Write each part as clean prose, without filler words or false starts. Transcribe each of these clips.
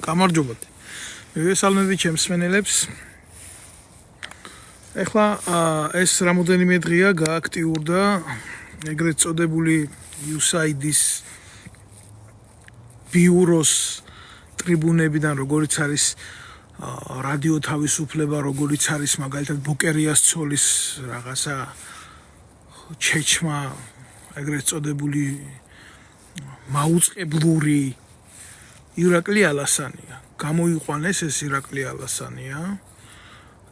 გამარჯობათ. მივესალმები ჩემს მსმენელებს. ეხლა ეს რამოდენიმე დღეა გააქტიურდა ეგრეთ წოდებული USAID-ის ბიუროს ტრიბუნებიდან, როგორც არის რადიო თავისუფლება, როგორც არის მაგალითად ბუკერიას ცოლის რაღაცა ჩეჩმა, ეგრეთ წოდებული მაუწყებლური ირაკლი ალასანია. გამოიყვანეს ეს ირაკლი ალასანია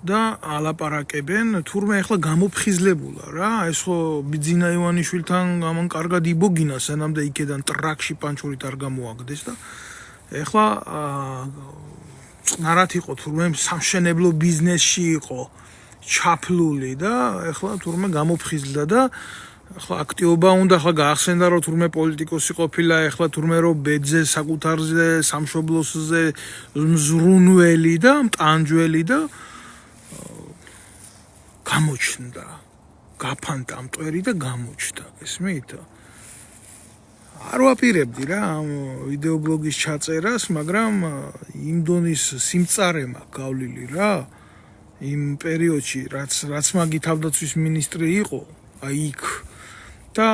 და ალაპარაკებენ, თურმე ახლა გამოფხიზლებულა რა, ეს ხო ბიძინა ივანიშვილთან ამან კარგად იბოგინა, სანამდე იქედან ტრაქში პანჩურით არ გამოაგდეს და ახლა ნარად იყო თურმე სამშენებლო ბიზნესში იყო ჩაფლული და ახლა თურმე გამოფხიზლდა და ახლა აქტიობა უნდა ახლა გაახსენდა რომ თურმე პოლიტიკოსი ყოფილა, ახლა თურმე რომ ბედზე, საკუთარზე, სამშობლოსზე მზრუნველი და მტანჯველი და გამოჩნდა, გაფანტა მტვერი და გამოჩნდა, ესმით? არ ვაპირებდი რა ამ ვიდეო ბლოგის ჩაწერას, მაგრამ იმ დონის სიმწარე მაქვს გავლილი რა იმ პერიოდში, რაც მაგი თავდაცვის მინისტრი იყო, აი იქ და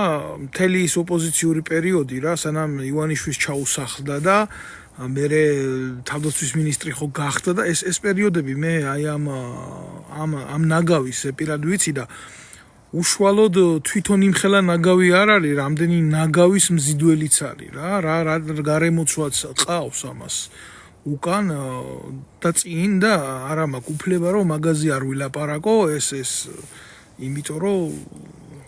მთელი ის ოპოზიციური პერიოდი რა, სანამ ივანიშვილს ჩაუსახლდა და მერე თავდაცვის მინისტრი ხო გახდა და ეს პერიოდები მე აი ამ ნაგავის პირად ვიცი და უშუალოდ თვითონ იმხელა ნაგავი არ არის, რამდენი ნაგავის მზიდველიც არის რა გარემოცვაც ყავს ამას უკან და წინ და არა მაქვს უფლება რომ მაგაზე არ ვილაპარაკო, ეს იმიტომ რომ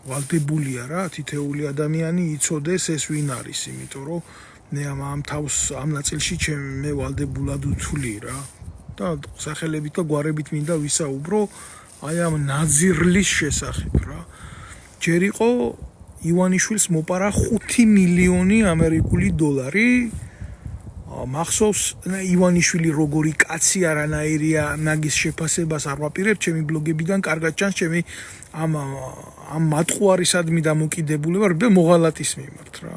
ვალდებულია რა თითეული ადამიანი იცოდეს ეს ვინ არის, იმიტომ რომ მე ამ თავს ამ ნაწილში მე ვალდებულად ვთვლი რა და სახელებით და გვარებით მინდა ვისაუბრო აი ამ ნაძირლის შესახებ რა. ჯერ იყო ივანიშვილს მოპარა 5 მილიონი ამერიკული დოლარი. მახსოვს ივანიშვილი როგორი კაცი არანაირია, ნაგის შეფასებას არ ვაპირებ ჩემი ბლოგებიდან, კარგად ჩანს ჩემი ამ მატყუარისადმი დამოკიდებულება და მოღალატის მიმართ რა.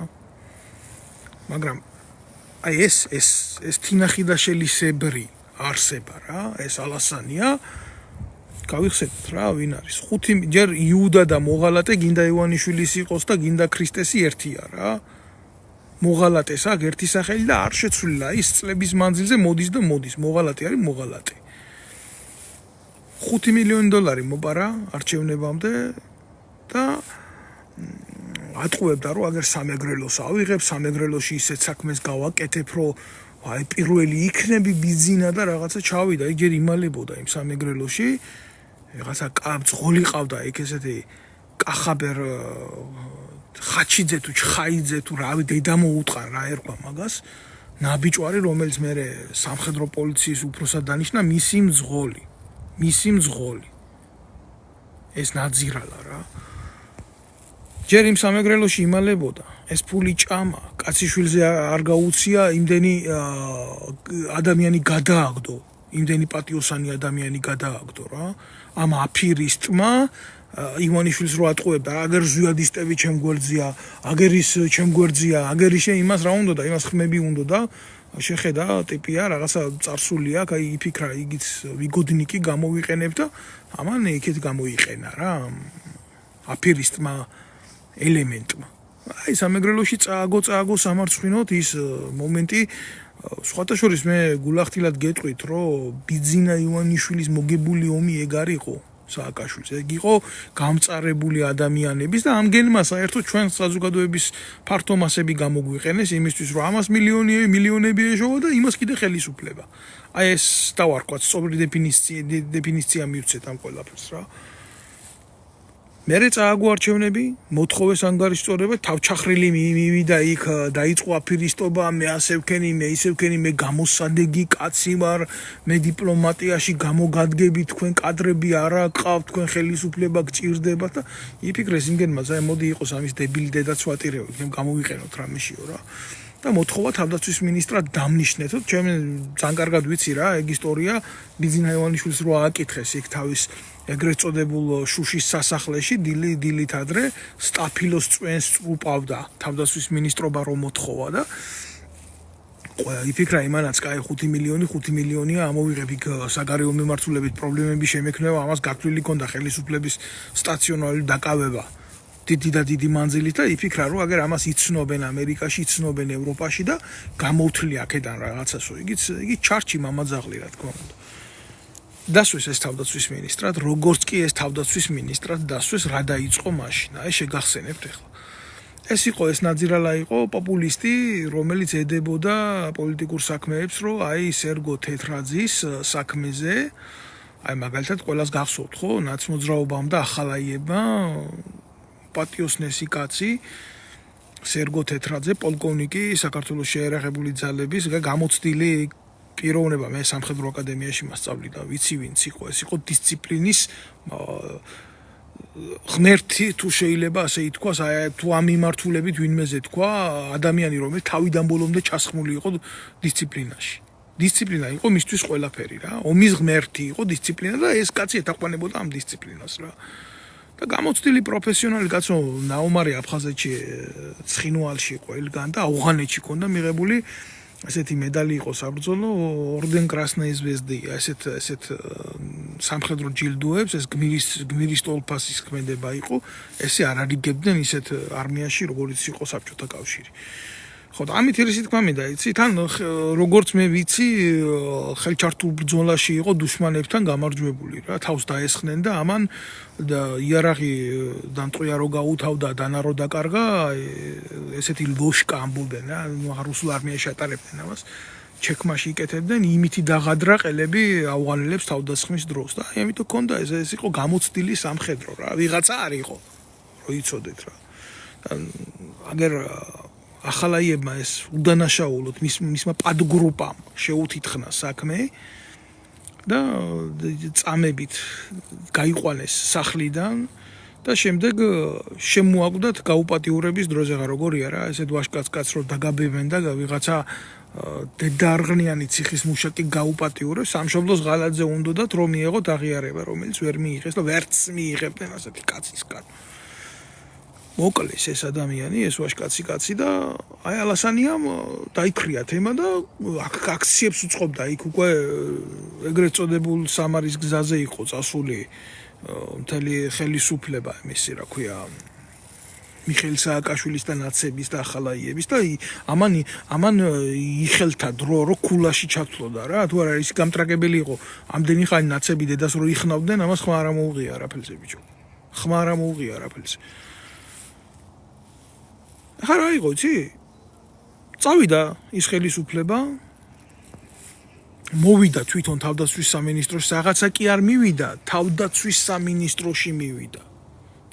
მაგრამ აი ეს თინახიდაშელისებრი არსება რა, ეს ალასანია გავიხსენოთ რა ვინ არის. 5 ჯერ იუდა და მოღალატე გინდა ივანიშვილის იყოს და გინდა ქრისტესი ერთია რა. მოღალატეს აქვს ერთი სახელი და არ შეცვლილა ის წლების მანძილზე მოდის და მოდის. მოღალატე არის მოღალატე. 5 მილიონი დოლარი მოპარა არჩევნებამდე და ატყუებდა რომ აგერ სამეგრელოს ავიღებ, სამეგრელოში ისეთ საქმეს გავაკეთებ, რომ აი პირველი იქნები ბიძინა და რაღაცა ჩავიდა, იგი ჯერ იმალებოდა იმ სამეგრელოში, რაღაცა ძღოლი ყავდა იქ ესეთი კახაბერ ხაჩიძე თუ ჩხაიძე თუ რავი დედა მოუტყან რა ერქვა მაგას, ნაბიჭვარი რომელიც მე სამხედრო პოლიციის უფროსად დანიშნა მისი მძღოლი ეს ნაძირალა რა. ჯერ იმ სამეგრელოში იმალებოდა, ეს ფული ჭამა, კაციშვილზე არ გაუცია, იმდენი ადამიანი გადააგდო, იმდენი პატიოსანი ადამიანი გადააგდო რა. ამ აფირისტმა ივანიშვილს რო ატყუებდა, აგერ ზვიადისტები ჩემ გვერდზია, აგერ ის ჩემ გვერდზია, აგერ ისე იმას რა უნდა და იმას ხმები უნდა და შეხედა ტიპია რაღაცა წარსული აქვს, აი იფიქრა იგიც ვიგოდნიკი გამოვიყენებ და ამან იქეთ გამოიყენა რა აფირისტმა ელემენტმა. აი სამეგრელოში წააგო სამარცხვინოთ ის მომენტი, სხვათა შორის მე გულახდილად გეტყვით, რომ ბიძინა ივანიშვილის მოგებული ომი ეგ არ იყო სააკაშვილს, ეგ იყო გამწარებული ადამიანების და ამგენმა საერთოდ ჩვენ საზოგადოების ფართო მასები გამოგვიყენეს იმისთვის, რომ ამას მილიონები ეშოვა და იმას კიდე ხელისუფლება. აი ეს დავარქვათ, სწორი დეფინიცია მივცეთ ამ ყველაფერს რა. მერე წააგო არჩევნები, მოთხოვეს ანგარიშწორება, თავჩახრილი მივიდა იქ, დაიწყო აფირისტობა, მე ასე ვქენი, მე ისე ვქენი, მე გამოსადეგი კაცი ვარ, მე დიპლომატიაში გამოგადგები, თქვენ კადრები არა ყავთ, თქვენ ხელისუფლება გჭირდება და იფიქრეს იმგენმა, მოდი იყოს ამის დებილი დედაც ვატირებთ, გამოვიყენოთ რამეშიო რა. და მოთხოვა თავდაცვის მინისტრად დამნიშნეთოთ, ჩემ ძალიან კარგად ვიცი რა, ეგ ისტორია, ბიძინა ივანიშვილს რო ააკითხეს იქ თავის ეგრეთ წოდებულ შუშის სასახლეში დილით ადრე სტაფილოს წვენს უპავდა თავდაცვის მინისტრობა რომ მოთხოვა და იფიქრა იმანაც, კაი 5 მილიონია ამოვიღებ იქ საგარეო მიმართულებით პრობლემები შემექნება, ამას გაქვლილი ქონდა ხელისუფლების სტაციონარული დაკავება. დიდი მანძილით და იფიქრა, რომ აგერ ამას იცნობენ ამერიკაში, იცნობენ ევროპაში და გამოთვლი აქედან რაღაცასო. იგი ჩარჩი მამაძაღლი რა თქმა უნდა. დასვეს ეს თავდაცვის მინისტრად, როგორც კი ეს თავდაცვის მინისტრად დასვეს, რა დაიწყო მაშინ. აი შეგახსენებთ ახლა. ეს იყო ეს ნაძირალა იყო პოპულისტი, რომელიც ედებოდა პოლიტიკურ საქმეებს, რომ აი სერგო თეთრაძის საქმეზე, აი მაგალითად ყველას გახსოვთ ხო, ნაცმოძრაობამ და ახალაიებმა პატიოსნესი კაცი სერგო თეთრაძე პოლკოვნიკი საქართველოს შეერაღებული ძალების გამოცდილი პიროვნება მე სამხედრო აკადემიაში მასწავლიდა ვიცი ვინც იყო ეს იყო დისციპლინის ღმერთი თუ შეიძლება ასე ითქვას აი თუ ამ მიმართულებით ვინმეზე თქვა ადამიანი რომელიც თავიდან ბოლომდე ჩასხმული იყო დისციპლინაში დისციპლინა იყო მისთვის ყველაფერი რა ომის ღმერთი იყო დისციპლინა და ეს კაცი ეთაყვანებოდა ამ დისციპლინას რა და გამოცდილი პროფესიონალი კაცო ნაუმარი აფხაზეთში ცხინვალში იყო ელგან და ავღანეთში ქონდა მიღებული ასეთი медали იყო საბრძოლო ორდენ კრასნაი ზვეზდია ესეთ სამხედრო ჯილდოებს ეს გმირის ტოლფასის ქმედება იყო ესე არ არიგებდნენ ისეთ არმიაში როგორც იყო საბჭოთა კავშირი ხო და ამით ისე თქვა მინდა იცი თან როგორც მე ვიცი ხელჩართულ ბრძოლაში იყო დუშმანებთან გამარჯვებული რა თავს დაესხნენ და ამან იარაღი დამტყვია რო გაუთავდა დანარო დაკარგა ესეთი ლოშკა ამბობენ რა რუსულ არმიაში ატარებდნენ ამას ჩექმაში იკეთებდნენ იმითი დაღადრა ყელები ავღანელებს თავდასხმის დროს და აი ამიტომ ქონდა ეს იყო გამოცდილი სამხედრო რა ვიღაცა არ იყო რო იცოდეთ რა აგერ ახალაიებმა ეს უდანაშაულოდ მისმა პადგრუპამ შეუთითხნა საქმე და წამებით გაიყვანეს სახლიდან და შემდეგ შემოაკვდათ გაუპატიურების დროზე როგორია რა ესეთ ვაშკაცკაც რო დაგაბებენ და ვიღაცა დედარღნიანი ციხის მუშაკი გაუპატიურებს სამშობლოს ღალატზე უნდათ რომ მიეღოთ აღიარება რომელიც ვერ მიიღეს და ვერც მიიღებდნენ ასეთი კაცისგან მოკლეს ეს ადამიანი ეს ვაშკაცი კაცი და აი ალასანიამ დაიქრია თემა და აქციებს უწყობდა იქ უკვე ეგრეთ წოდებულ სამარის გზაზე იყო წასული მთელი ხელისუფლება იმისი რა ქვია მიხეილ სააკაშვილის და ნაცების და ახალაიების და ამან იხელთა დრო რო ქულაში ჩათვლოდა რა თუ არა ის გამტრაგებელი იყო ამდენი ხანი ნაცები დედას რო იხნავდნენ ამას ხმა არ მოუღია არაფერზე ბიჭო ხმა არ მოუღია არაფერზე ხარ აიღო იცი? წავიდა ის ხელისუფლება მოვიდა თვითონ თავდაცვის სამინისტროში რაღაცა კი არ მივიდა თავდაცვის სამინისტროში მივიდა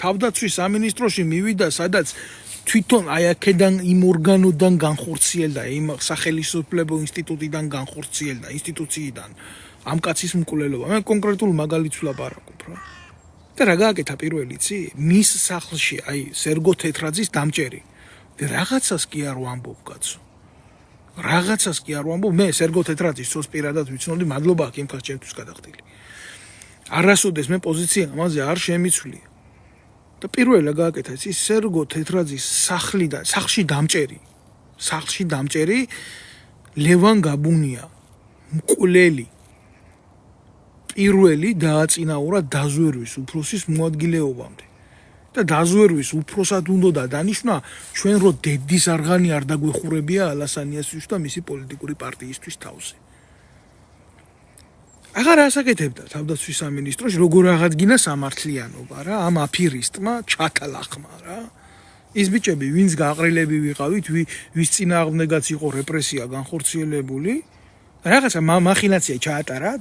თავდაცვის სამინისტროში მივიდა სადაც თვითონ აი აქედან იმ ორგანოდან განხორციელდა იმ სახელისუფლებო ინსტიტუტიდან განხორციელდა ინსტიტუციიდან ამ კაცის მკვლელობა მე კონკრეტულ მაგალითს ვლაპარაკობ რა და რა გააკეთა პირველი იცი მის სახლში აი სერგო თეთრაძის დამჭერი რაღაცას კი არ ვამბობ კაცო რაღაცას კი არ ვამბობ მე სერგო თეთრაძის ცოს პირადად ვიცნობდი მადლობა აქ იმ ხალხს ჩემთვის გადახდილი არასოდეს მე პოზიცია ამაზე არ შემიცვლია და პირველი გააკეთა ის სერგო თეთრაძის სახლიდან სახლში დამჭერი ლევან გაბუნია მკვლელი პირველი დააწინაურა დაზვერვის უფროსის მოადგილეობამდე და დაზვერვის უფროსად უნდა დანიშნა ჩვენ რო დედის არღანი არ დაგვეხურებია ალასანიასთვის და მისი პოლიტიკური პარტიისთვის თავზე. აღარ ასაკეთებდა თავდაცვის სამინისტროში როგორ აღადგინა სამართლიანობა რა ამ აფირისტმა ჩათალახმა რა ის ბიჭები ვინც გაყრილები ვიყავით ვის წინააღმდეგაც იყო რეპრესია განხორციელებული რაღაცა მახინაცია ჩაატარა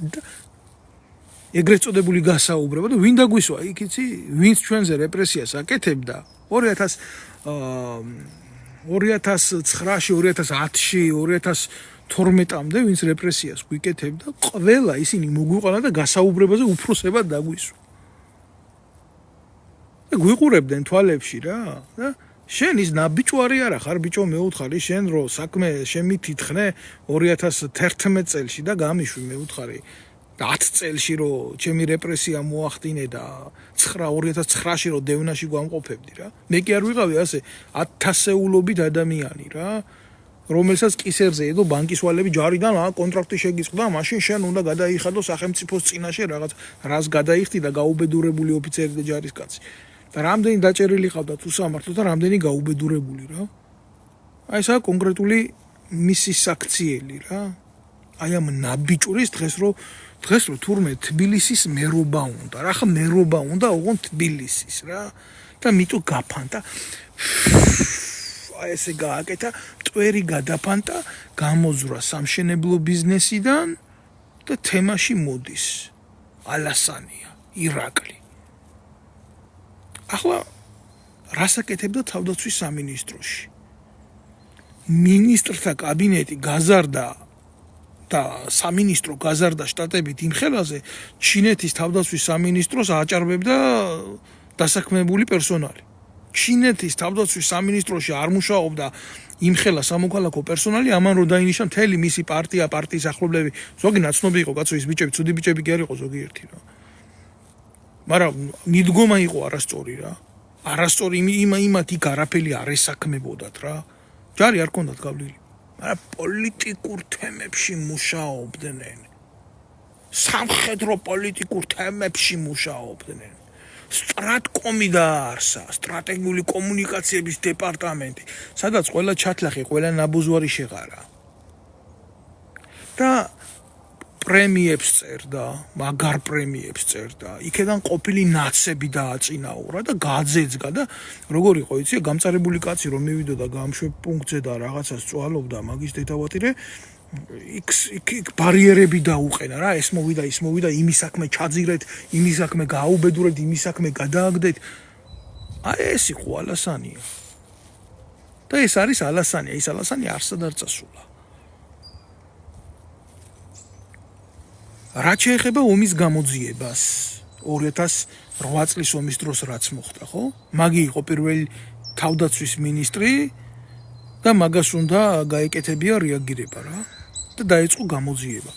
ეგრეთ წოდებული გასაუბრება და ვინ დაგვისვა იქ იცი ვინც ჩვენზე რეპრესიას აკეთებდა 2009-ში 2010-ში 2012-მდე ვინც რეპრესიას გვიკეთებდა ყველა ისინი მოგვიყვანა და გასაუბრებაზე უფროსებად დაგვისვა და გვიყურებდნენ თვალებში რა და შენ ის ნაბიჭვარი არა ხარ ბიჭო მეუთხარი შენ რო საქმე შემითითხნე 2011 წელში და გამიშვი მეუთხარი 10 წელში რო ჩემი რეპრესია მოახდინე და 2009-ში რო დევნაში გვამყოფებდი რა მე კი არ ვიყავი ასე 1000-ეულობით ადამიანი რა რომელსაც კისერზე ედო ბანკის ვალები ჯარიდან კონტრაქტი შეგიწყდა, მაშინ შენ უნდა გადაიხადო სახელმწიფოს წინაშე რაღაც რას გადაიხდი და გაუბედურებული ოფიცერი და ჯარისკაცი. და რამდენი დაჭერილი ყავდა თუ სამართლო და რამდენი გაუბედურებული რა. აი ესაა კონკრეტული მისი საქციელი რა. აი ამ ნაბიჭურის დღეს რო თურმე თბილისის მერობა უნდა. რა ხა მერობა უნდა ოღონდ თბილისის რა. და მიტო გაფანტა. აი ესე გააკეთა, მტვერი გადაფანტა, გამოძვრა სამშენებლო ბიზნესიდან და თემაში მოდის. ალასანია, ირაკლი. ახლა რას აკეთებდა თავდაცვის სამინისტროში? მინისტრთა კაბინეტი გაზარდა და სამინისტრო გაზარდა შტატებით იმ ხელაზე, ჩინეთის თავდაცვის სამინისტროს აჭარბებდა დასაქმებული პერსონალი. ჩინეთის თავდაცვის სამინისტროში არ მუშაობდა იმ ხელა სამოქალაქო პერსონალი, ამან რო დაინიშნა მთელი მისი პარტიის ახლობლები, ზოგი ნაცნობი იყო, კაცო, ის ბიჭები, ცუდი ბიჭები კი არ იყო ზოგიერთი რა. მაგრამ მიდგომა იყო არასწორი რა. არასწორი იმათ იქ არაფერი არ ესაქმებოდათ რა. ჯარი არ ქონდათ გავლილი. მაგრამ პოლიტიკურ თემებში მუშაობდნენ. სამხედრო პოლიტიკურ თემებში მუშაობდნენ. სტრატკომი დაარსა, სტრატეგიული კომუნიკაციების დეპარტამენტი, სადაც ყველა ჩათლახი, ყველა ნაბუზვარი შეღარა. და პრემიებს წერდა, მაგარ პრემიებს წერდა. იქედან ყოფილი ნაცები დააწინაურა და გაძეძგა და როგორ იყო იცი, გამწარებული კაცი რომ მივიდოდა გამშვებ პუნქტზე და რაღაცას წვალობდა მაგის დედავატირე, იქ ბარიერები დაუყენა რა, ეს მოვიდა, ის მოვიდა, იმის საქმე ჩაძირეთ, იმის საქმე გააუბედურეთ, იმის საქმე გადააგდეთ. აი ეს იყო ალასანია. და ეს არის ალასანია, ის ალასანი არსად არ წასულა. რაც შეეხება ომის გამოძიებას 2008 წლის ომის დროს რაც მოხდა, ხო? მაგი იყო პირველი თავდაცვის მინისტრი და მაგას უნდა გაეკეთებია რეაგირება რა და დაიწყო გამოძიება.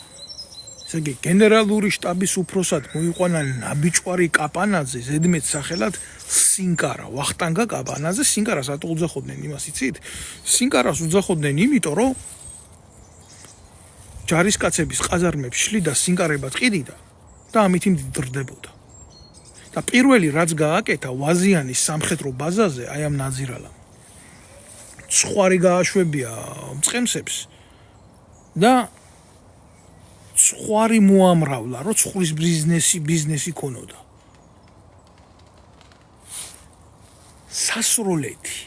ესე იგი, გენერალური შტაბის უფროსად მოიყვანა ნაბიჭვარი კაპანაძე, ზედმეტ სახელად სინკარა, ვახტანგა კაპანაძე. სინკარას რატო უძახოდნენ იმას იცით? სინკარას უძახოდნენ იმიტომ, რომ ჯარისკაცების ყაზარმებს შლიდა სინკარებად ყიდიდა და ამით იმდრდებოდა. და პირველი რაც გააკეთა ვაზიანის სამხედრო ბაზაზე, აი ამ ნაძირალამ. ცხვარი გააშვებია მწყემსებს და ცხვარი მოამრავლა, რომ ცხვრის ბიზნესი ქონოდა. სასროლეთი,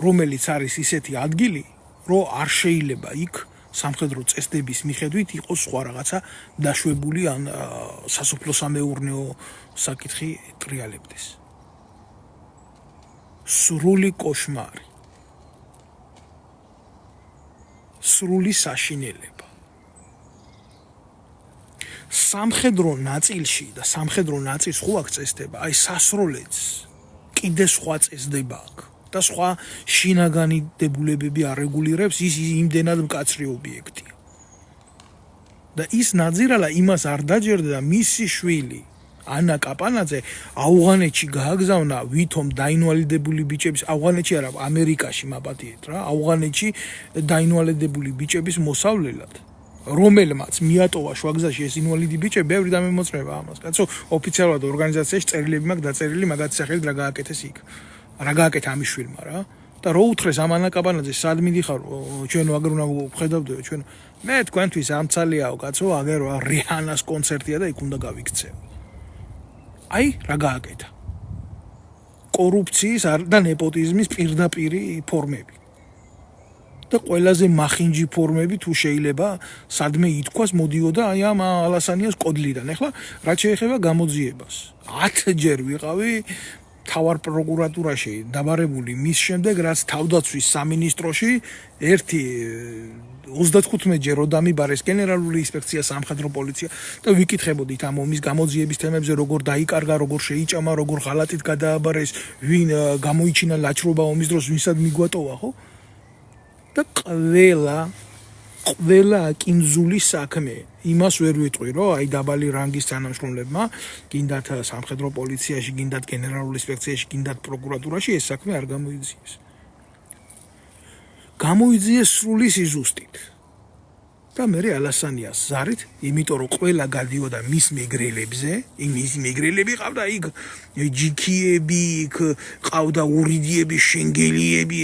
რომელიც არის ისეთი ადგილი, რომ არ შეიძლება იქ სამხედრო წესდების მიხედვით იყოს სხვა რაღაცა დაშვებული ან სასოფლო-სამეურნეო საკითხი ტრიალებდეს. სრული კოშმარი. სრული საშინელება. სამხედრო ნაწილში და სამხედრო ნაწილს ხო აქ წესდება, აი სასროლეთს კიდე სხვა წესდება აქ. და სხვა შინაგანი დებულებები არეგულირებს, ის იმდენად მკაცრი ობიექტია. და ის ნაძირალა იმას არ დაჯერდა და მისი შვილი ანა კაპანაძე ავღანეთში გააგზავნა ვითომ დაინვალიდებული ბიჭების, ავღანეთში არა, ამერიკაში მაპატიეთ რა, ავღანეთში დაინვალიდებული ბიჭების მოსავლელად, რომელმაც მიატოვა შვაგზაში ეს ინვალიდი ბიჭები, ბევრი დამემოწმება ამას. კაცო, ოფიციალურად ორგანიზაციაში წერილები მაქვს დაწერილი მაგათი სახელით რა გააკეთეს იქ. რა გააკეთა ამის შვილმა რა და რო უთხრეს ამ ანა კაპანაძე სად მიდიხარ ჩვენ აგერ უნდა ვხედავდეო ჩვენ მე თქვენთვის ამცალიაო კაცო აგერ რიჰანას კონცერტია და იქ უნდა გავიქცევ აი რა გააკეთა კორუფციის და ნეპოტიზმის პირდაპირი ფორმები და ყველაზე მახინჯი ფორმები თუ შეიძლება სადმე ითქვას მოდიოდა აი ამ ალასანიას კოდლიდან ახლა რაც შეეხება გამოძიებას 10 ჯერ ვიყავი თავარ პროკურატურაში დაბარებული მის შემდეგ რაც თავდაცვის სამინისტროში 35 ჯერ დამიბარეს გენერალური ინსპექცია სამხედრო პოლიცია და ვიკითხებოდით ამ ომის გამოძიების თემებზე როგორ დაიკარგა როგორ შეიჭამა როგორ ღალატით გადააბარეს ვინ გამოიჩინა ლაჭრობა ომის დროს ვინსად მიგვატოვა ხო და ყველა აკინძული საქმე იმას ვერ ვიტყვი რომ აი დაბალი რანგის თანამშრომლებმა გინდათ სამხედრო პოლიციაში გინდათ გენერალურ ინსპექციაში გინდათ პროკურატურაში ეს საქმე არ გამოიძიეს გამოიძიეს სრული სიზუსტით. და მე ალასანიას ზარით, იმიტომ რომ ყველა გადიოდა მის მეგრელებზე, იმის მეგრელები ყავდა იქ ჯიქიები, იქ ყავდა ურიდიები, შენგელიები,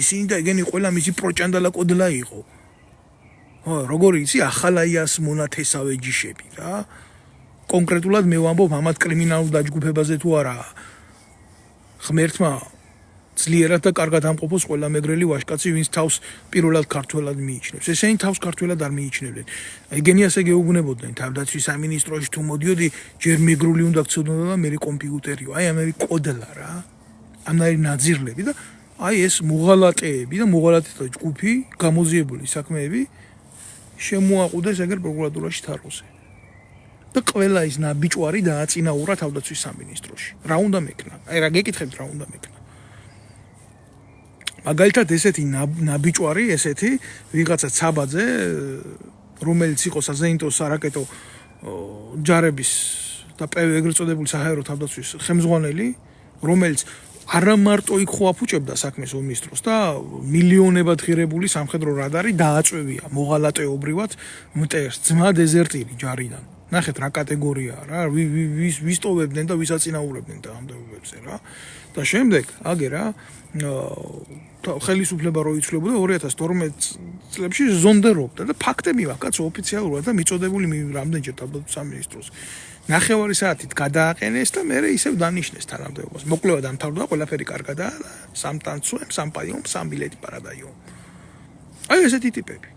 ისინი და ეგენი ყველა მისი პროჭანდალა კოდლა იყო. როგორი იცი ახალაიას მონათესავე ჯიშები რა. კონკრეტულად მე ვამბობ ამათ კრიმინალურ დაჯგუფებაზე თუ არა. ღმერთმა ძლიერად და კარგად ამყოფოს ყველა მეგრელი ვაჟკაცი, ვინც თავს პირველად ქართველად მიიჩნევს. ესენი თავს ქართველად არ მიიჩნევდნენ. ეგენი ასე გეუბნებოდნენ თავდაცვის სამინისტროში თუ მოდიოდი, ჯერ მეგრული უნდა გწოდნოდა და მე კომპიუტერიო. აი ამერი კოდლა რა. ამნაირი ნაძირლები და აი ეს მოღალატეები და მოღალატეთა ჯგუფი, გამოძიებული საქმეები შემოაყუდეს ეგერ პროკურატურაში თაროზე. და ყველა ის ნაბიჭვარი დააწინაურა თავდაცვის სამინისტროში. რა უნდა მექნა? აი რა გეკითხებთ რა უნდა მექნა? მაგალითად ესეთი ნაბიჭვარი, ესეთი ვიღაცა ცაბაძე, რომელიც იყო საზეინტო სარაკეტო ჯარების და ეგრეთ წოდებული საჰაერო თავდაცვის ხელმძღვანელი, რომელიც არა მარტო იქ ხო აფუჭებდა საქმეს ომის დროს და მილიონებად ღირებული სამხედრო რადარი დააწვევია მოღალატეობრივად მტერს, ძმა დეზერტირი ჯარიდან. ნახეთ რა კატეგორიაა რა, ვის ტოვებდნენ და ვის აწინაურებდნენ დაამდეობებზე რა. და შემდეგ აგე რა ხელისუფლება რო იცვლებოდა 2012 წლებში ზონდერობდა და ფაქტები მაქვს კაცო ოფიციალურად და მიწოდებული რამდენჯერ თავდაცვის სამინისტროს. ნახევარი საათით გადააყენეს და მე ისევ დანიშნეს თანამდებობას. მოკლედ დამთავრდა ყველაფერი კარგადაა, სამ ტანცუემ, სამ პაიომ, სამ ბილეთი პარადაიო. აი ესეთი ტიპები.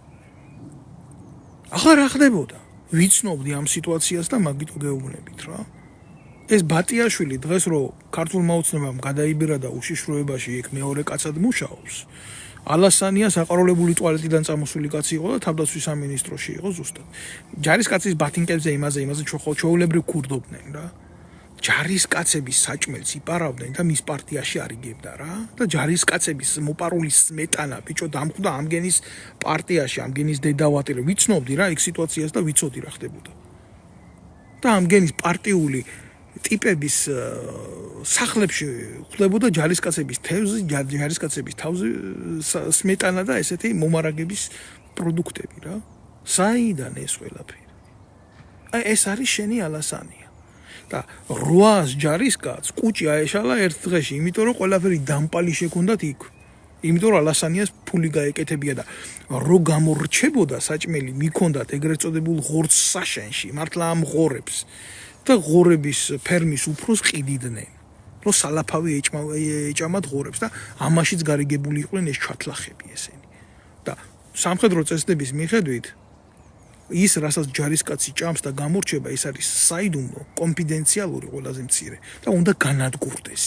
ახლა რა ხდებოდა? ვიცნობდი ამ სიტუაციას და მაგითო გეუბნებით რა. ეს ბატიაშვილი დღეს რო ქართულმა ოცნებამ გადაიბირა და უშიშროებაში იქ მეორე კაცად მუშაობს. ალასანია საყაროლებული ტუალეტიდან წამოსული კაცი იყო და თავდაცვის სამინისტროში იყო ზუსტად. ჯარისკაცის ბათინკებზე იმაზე ჩოულებრივ ქურდობდნენ რა. ჯარისკაცების საჭმელს იპარავდნენ და მის პარტიაში არიგებდა რა. და ჯარისკაცების მოპარული სმეტანა ბიჭო დამხვდა ამგენის პარტიაში, ამგენის დედავატირე. ვიცნობდი რა იქ სიტუაციას და ვიცოდი რა ხდებოდა. და ამგენის პარტიული ტიპების სახლებში ხდებოდა ჯარისკაცების თავზე სმეტანა და ესეთი მომარაგების პროდუქტები რა. საიდან ეს ყველაფერი? აი ეს არის შენი ალასანია. და 800 ჯარისკაცს კუჭი აეშალა ერთ დღეში, იმიტომ რომ ყველაფერი დამპალი შექონდათ იქ. იმიტომ რომ ალასანიას ფული გაეკეთებია და რო გამორჩებოდა საჭმელი მიქონდათ ეგრეთ წოდებულ ღორც საშენში, მართლა ამ ღორებს და ღორების ფერმის უფროს ყიდიდნენ. რო სალაფავი ეჭამათ ღორებს და ამაშიც გარიგებული იყვნენ ეს ჩათლახები ესენი. და სამხედრო წესდების მიხედვით ის რასაც ჯარისკაცი ჭამს და გამორჩება, ის არის საიდუმლო, კონფიდენციალური ყველაზე მცირე და უნდა განადგურდეს.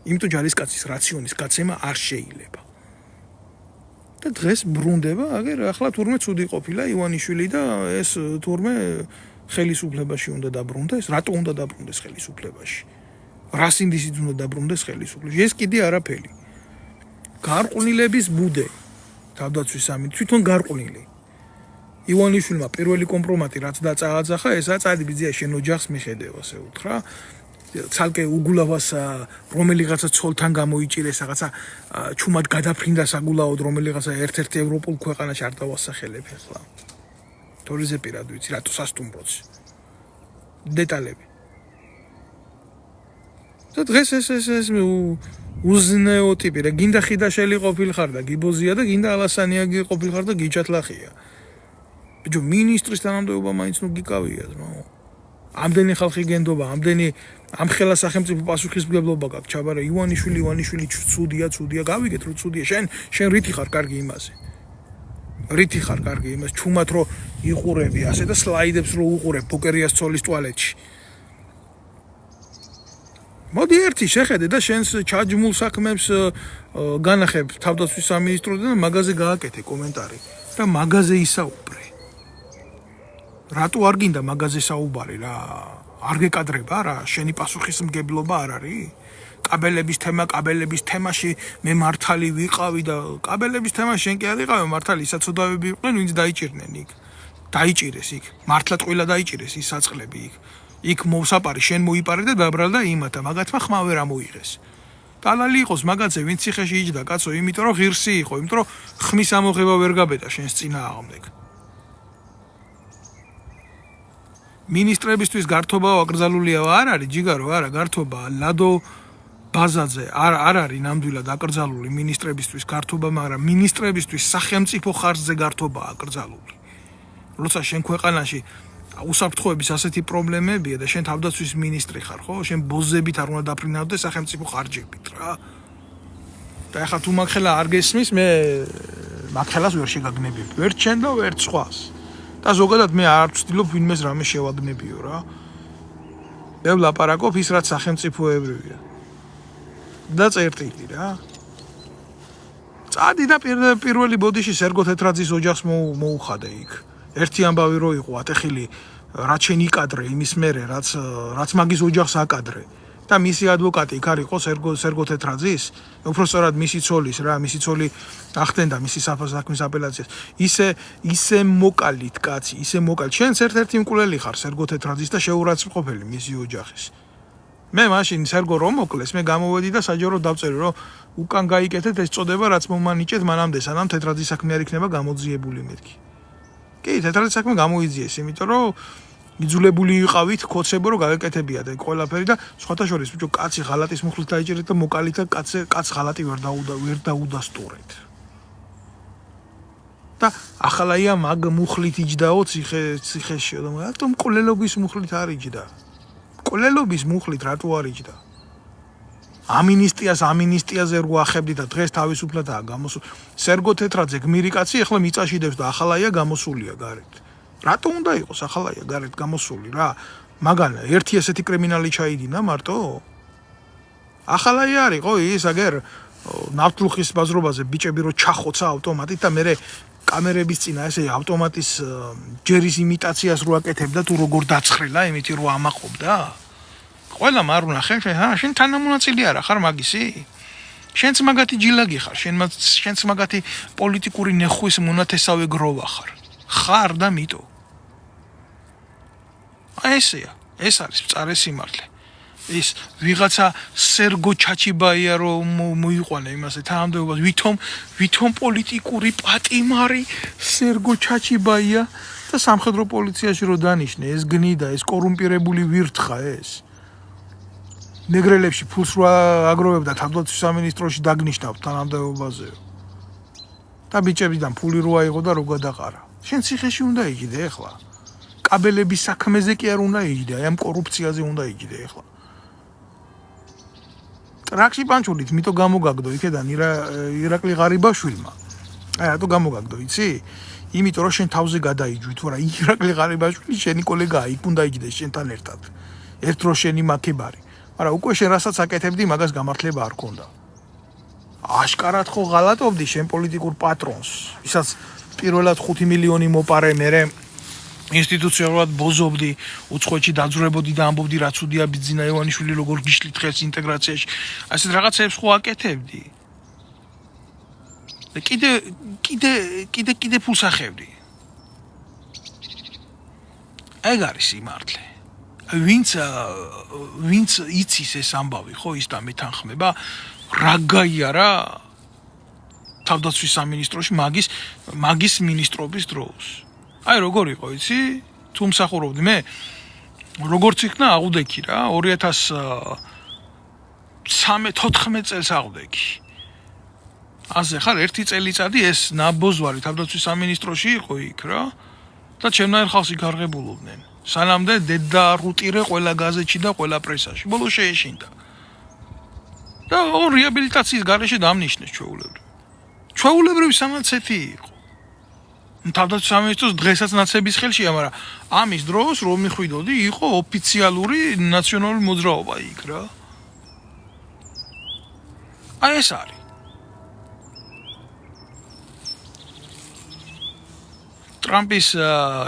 იმიტომ ჯარისკაცის რაციონის გაცემა არ შეიძლება. და დღეს ბრუნდება, აგერ ახლა თურმე ცუდი ყოფილა ივანიშვილი და ეს თურმე ხელისუფლებაში უნდა დაბრუნდეს. რატო უნდა დაბრუნდეს ხელისუფლებაში? რა სინდისით უნდა დაბრუნდეს ხელისუფლებაში? ეს კიდე არაფერი. გარყვნილების ბუდე თავდაცვის სამინისტრო თვითონ გარყვნილი. ივანიშვილმა პირველი კომპრომატი რაც დაწააძახა, ესაა წადიბიძია შენ ოჯახს მიხედევ, ასე უთხრა. ცალკე უგულავას რომელიღაცა ცოლთან გამოიჭირეს, რაღაცა ჩუმად გადაფრინდა საგულაოდ რომელიღაცა ერთ-ერთ ევროპულ ქვეყანაში არ დავასახელებ ახლა. თორეზე პირად ვიცი, რატო სასტუმროც. დეტალები. და დღეს ეს უზნეო ტიპი რა, გინდა ხიდაშელი ყოფილხარ და გიბოზია და გინდა ალასანია ყოფილხარ და გიჭათლახია. ბიჭო, მინისტრის თანამდებობა მაინც ნუ გიკავია, ძმაო. ამდენი ხალხი გენდობა, ამდენი ამ ხელა სახელმწიფო პასუხისმგებლობა გაქვს, ჩაბარა ივანიშვილი ცუდია, გავიგეთ რომ ცუდია. შენ რითი ხარ კარგი იმაზე? რითი ხარ კარგი იმას, ჩუმად რო იყურები ასე და სლაიდებს რო უყურებ ბოკერიას ცოლის ტუალეტში. მოდი ერთი შეხედე და შენს ჩაჯმულ საქმებს განახებ თავდაცვის სამინისტროდან და მაგაზე გააკეთე კომენტარი და მაგაზე ისაუბრე. რატო არ გინდა მაგაზე საუბარი რა? არ გეკადრება რა? შენი პასუხისმგებლობა არ არის? კაბელების თემაში მე მართალი ვიყავი და კაბელების თემაში შენ კი არ იყავი მართალი, საცოდავები იყვნენ, ვინც დაიჭირნენ იქ. დაიჭირეს იქ. მართლა ტყუილა დაიჭირეს ის საწყლები იქ. იქ მოსაპარი შენ მოიპარე და დაბრალდა იმათა, მაგათმა ხმა ვერ ამოიღეს. ტალალი იყოს მაგაცე, ვინც ციხეში იჯდა, კაცო, იმიტომ რომ ღირსი იყო, იმიტომ რომ ხმის ამოღება ვერ გაბედა შენს წინააღმდეგ. მინისტრებისთვის გართობა აკრძალულია არ არის, ჯიგარო, არა, გართობა ლადო ბაზაძე არ არის ნამდვილად აკრძალული მინისტრებისთვის გართობა, მაგრამ მინისტრებისთვის სახელმწიფო ხარჯზე გართობა აკრძალული. როცა შენ ქვეყანაში უსაფრთხოების ასეთი პრობლემებია და შენ თავდაცვის მინისტრი ხარ, ხო? შენ ბოზებით არ უნდა დაფრინავდე სახელმწიფო ხარჯებით რა. და ეხლა თუ მაგხელა არ გესმის, მე მაგხელას ვერ შეგაგნებები. ვერ ჩენ და ვერ სხვას. და ზოგადად მე არ ვცდილობ ვინმეს რამე შევაგნებიო რა. მე ვლაპარაკობ ის რაც სახელმწიფოებრივია. და წერტილი რა. წადი და პირველი ბოდიში სერგო თეთრაძის ოჯახს მოუხადე იქ. ერთი ამბავი რო იყო ატეხილი რაც შენ იკადრე იმის მერე რაც მაგის ოჯახს აკადრე და მისი ადვოკატი იქ არ იყო სერგო თეთრაძის უბრალოდ მისი ცოლის რა მისი ცოლი ახდენდა მისი საფასაქმის აპელაციას ისე მოკალით კაცი ისე მოკალ შენც ერთ-ერთი მკვლელი ხარ სერგო თეთრაძის და შეურაცხმყოფელი მისი ოჯახის მე მაშინ სერგო რომ მოკლეს მე გამოვედი და საჯარო დავწერე რომ უკან გაიკეთეთ ეს წოდება რაც მომანიჭეთ მანამდე სანამ თეთრაძის საქმე არ იქნება გამოძიებული მეთქი კი, თეთრაძის საქმე გამოიძიეს, იმიტომ რომ იძულებული იყავით ქოცებო რომ გაგეკეთებიათ ეგ ყველაფერი და სხვათა შორის ბიჭო კაცი ღალატის მუხლით დაიჭერეთ და მოკალით და კაც ღალატი ვერ დაუდასტურეთ. და ახალაია მაგ მუხლით იჯდაო ციხეში და რატომ ყოლელობის მუხლით არ იჯდა? ყოლელობის მუხლით რატო არ იჯდა? ამინისტიაზე რო ახებდი და დღეს თავისუფლადაა გამოსული. სერგო თეთრაძე გმირი კაცი ახლა მიწაშიდებს და ახალაია გამოსულია გარეთ. რატო უნდა იყოს ახალაია გარეთ გამოსული რა? მაგან ერთი ესეთი კრიმინალი ჩაიდინა მარტო? ახალაია არისო ის აგერ ნავთლუხის ბაზრობაზე ბიჭები რო ჩახოცა ავტომატით და მე კამერების წინა ესე ავტომატის ჯერის იმიტაციას რო აკეთებდა თუ როგორ დაცხრილა იმითი რო ამაყობდა? ყველა არ უნახე შენ თანამონაწილე არა ხარ მაგისი? შენც მაგათი ჯილაგი ხარ, შენც მაგათი პოლიტიკური ნეხვის მონათესავე გროვა ხარ. ხარ და მიტო. ესეა, ეს არის მწარე სიმართლე. ის ვიღაცა სერგო ჩაჩიბაია რომ მოიყვანა იმასე თანამდებობას, ვითომ პოლიტიკური პატიმარი სერგო ჩაჩიბაია და სამხედრო პოლიციაში რო დანიშნე, ეს გნიდა, ეს კორუმპირებული ვირთხა ეს. ნეგრელებში ფულს რა აგროვებდა თავდაცვის სამინისტროში დაგნიშნავთ თანამდებობაზე. და ბიჭებიდან ფული რო აიღო და რო გადაყარა. შენ ციხეში უნდა იჯდე ახლა. კაბელების საქმეზე კი არ უნდა იჯდე, აი ამ კორუფციაზე უნდა იჯდე ახლა. ტრაქში პანჩულით მიტო გამოგაგდო იქედან ირაკლი ღარიბაშვილმა. აი რატო გამოგაგდო, იცი? იმიტომ რომ შენ თავზე გადაიჯვი თუ რა ირაკლი ღარიბაშვილი შენი კოლეგაა, იქ უნდა იჯდეს შენთან ერთად. ერთ რო შენი მაქებარი. მაგრამ უკვე შენ რასაც აკეთებდი, მაგას გამართლება არ ქონდა. აშკარად ხო ღალატობდი შენ პოლიტიკურ პატრონს, ვისაც პირველად 5 მილიონი მოპარე მერე ინსტიტუციურად ბოზობდი, უცხოეთში დაძვრებოდი და ამბობდი რა ცუდია ბიძინა ივანიშვილი როგორ გიშლით ხეს ინტეგრაციაში. ასეთ რაღაცებს ხო აკეთებდი. და კიდე ფულს ახევდი. ეგ არის სიმართლე. ვინც იცის ეს ამბავი ხო ის და მეთანხმება რა გაიარა თავდაცვის სამინისტროში მაგის მინისტრობის დროს. აი როგორ იყო იცი? თუ მსახურობდი მე როგორც იქნა აღვდექი რა 2013-14 წელს აღვდექი. ასე ხარ ერთი წელიწადი ეს ნაბოძვარი თავდაცვის სამინისტროში იყო იქ რა და ჩემნაირ ხალხს იქ არღებულობდნენ. სანამდე დედა რუტირე ყველა გაზეთში და ყველა პრესაში. ბოლოს შეეშინდა. და რეაბილიტაციის გარეშე დამნიშნეს ჩვეულებრივი სამაცეთი იყო. თავდაცვის სამინისტროს დღესაც ნაცების ხელშია, მაგრამ ამის დროს რომ მიხვიდოდი, იყო ოფიციალური ნაციონალური მოძრაობა იქ რა. აი ეს არის. ტრამპის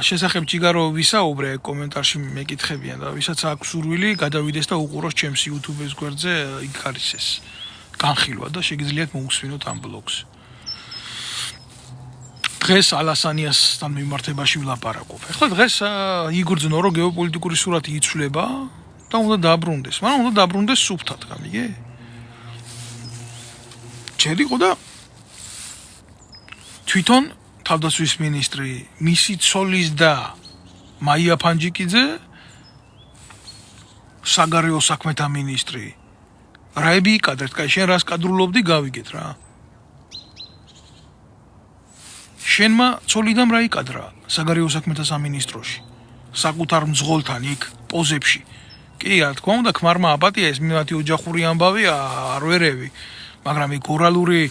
შესახებ ჯიგარო ვისაუბრე კომენტარში მეკითხებიან და ვისაც აქვს სურვილი გადავიდეს და უყუროს ჩემს YouTube-ის გვერდზე იქ არის ეს განხილვა და შეგიძლიათ მოусვინოთ ამ ბლოგს. დღეს ალასანიასთან მიმართებაში ვლაპარაკობ. ახლა დღეს იგრძნო რომ გეოპოლიტიკური სურათი იცვლება და უნდა დაბრუნდეს. მაგრამ უნდა დაბრუნდეს სუფთად, გამიგე? ჯერ იყო და თვითონ თავდაცვის მინისტრი, მისი ცოლის და მაია ფანჯიკიძე, საგარეო საქმეთა მინისტრი. რაები იკადრეთ, კაი, შენ რას კადრულობდი, გავიგეთ რა. შენმა ცოლიდამ რა იკადრა საგარეო საქმეთა სამინისტროში, საკუთარ მძღოლთან იქ პოზებში. კი, რა თქმა უნდა, ქმარმა აპატია ეს მათი ოჯახური ამბავი არ ვერევი, მაგრამ იქ ორალური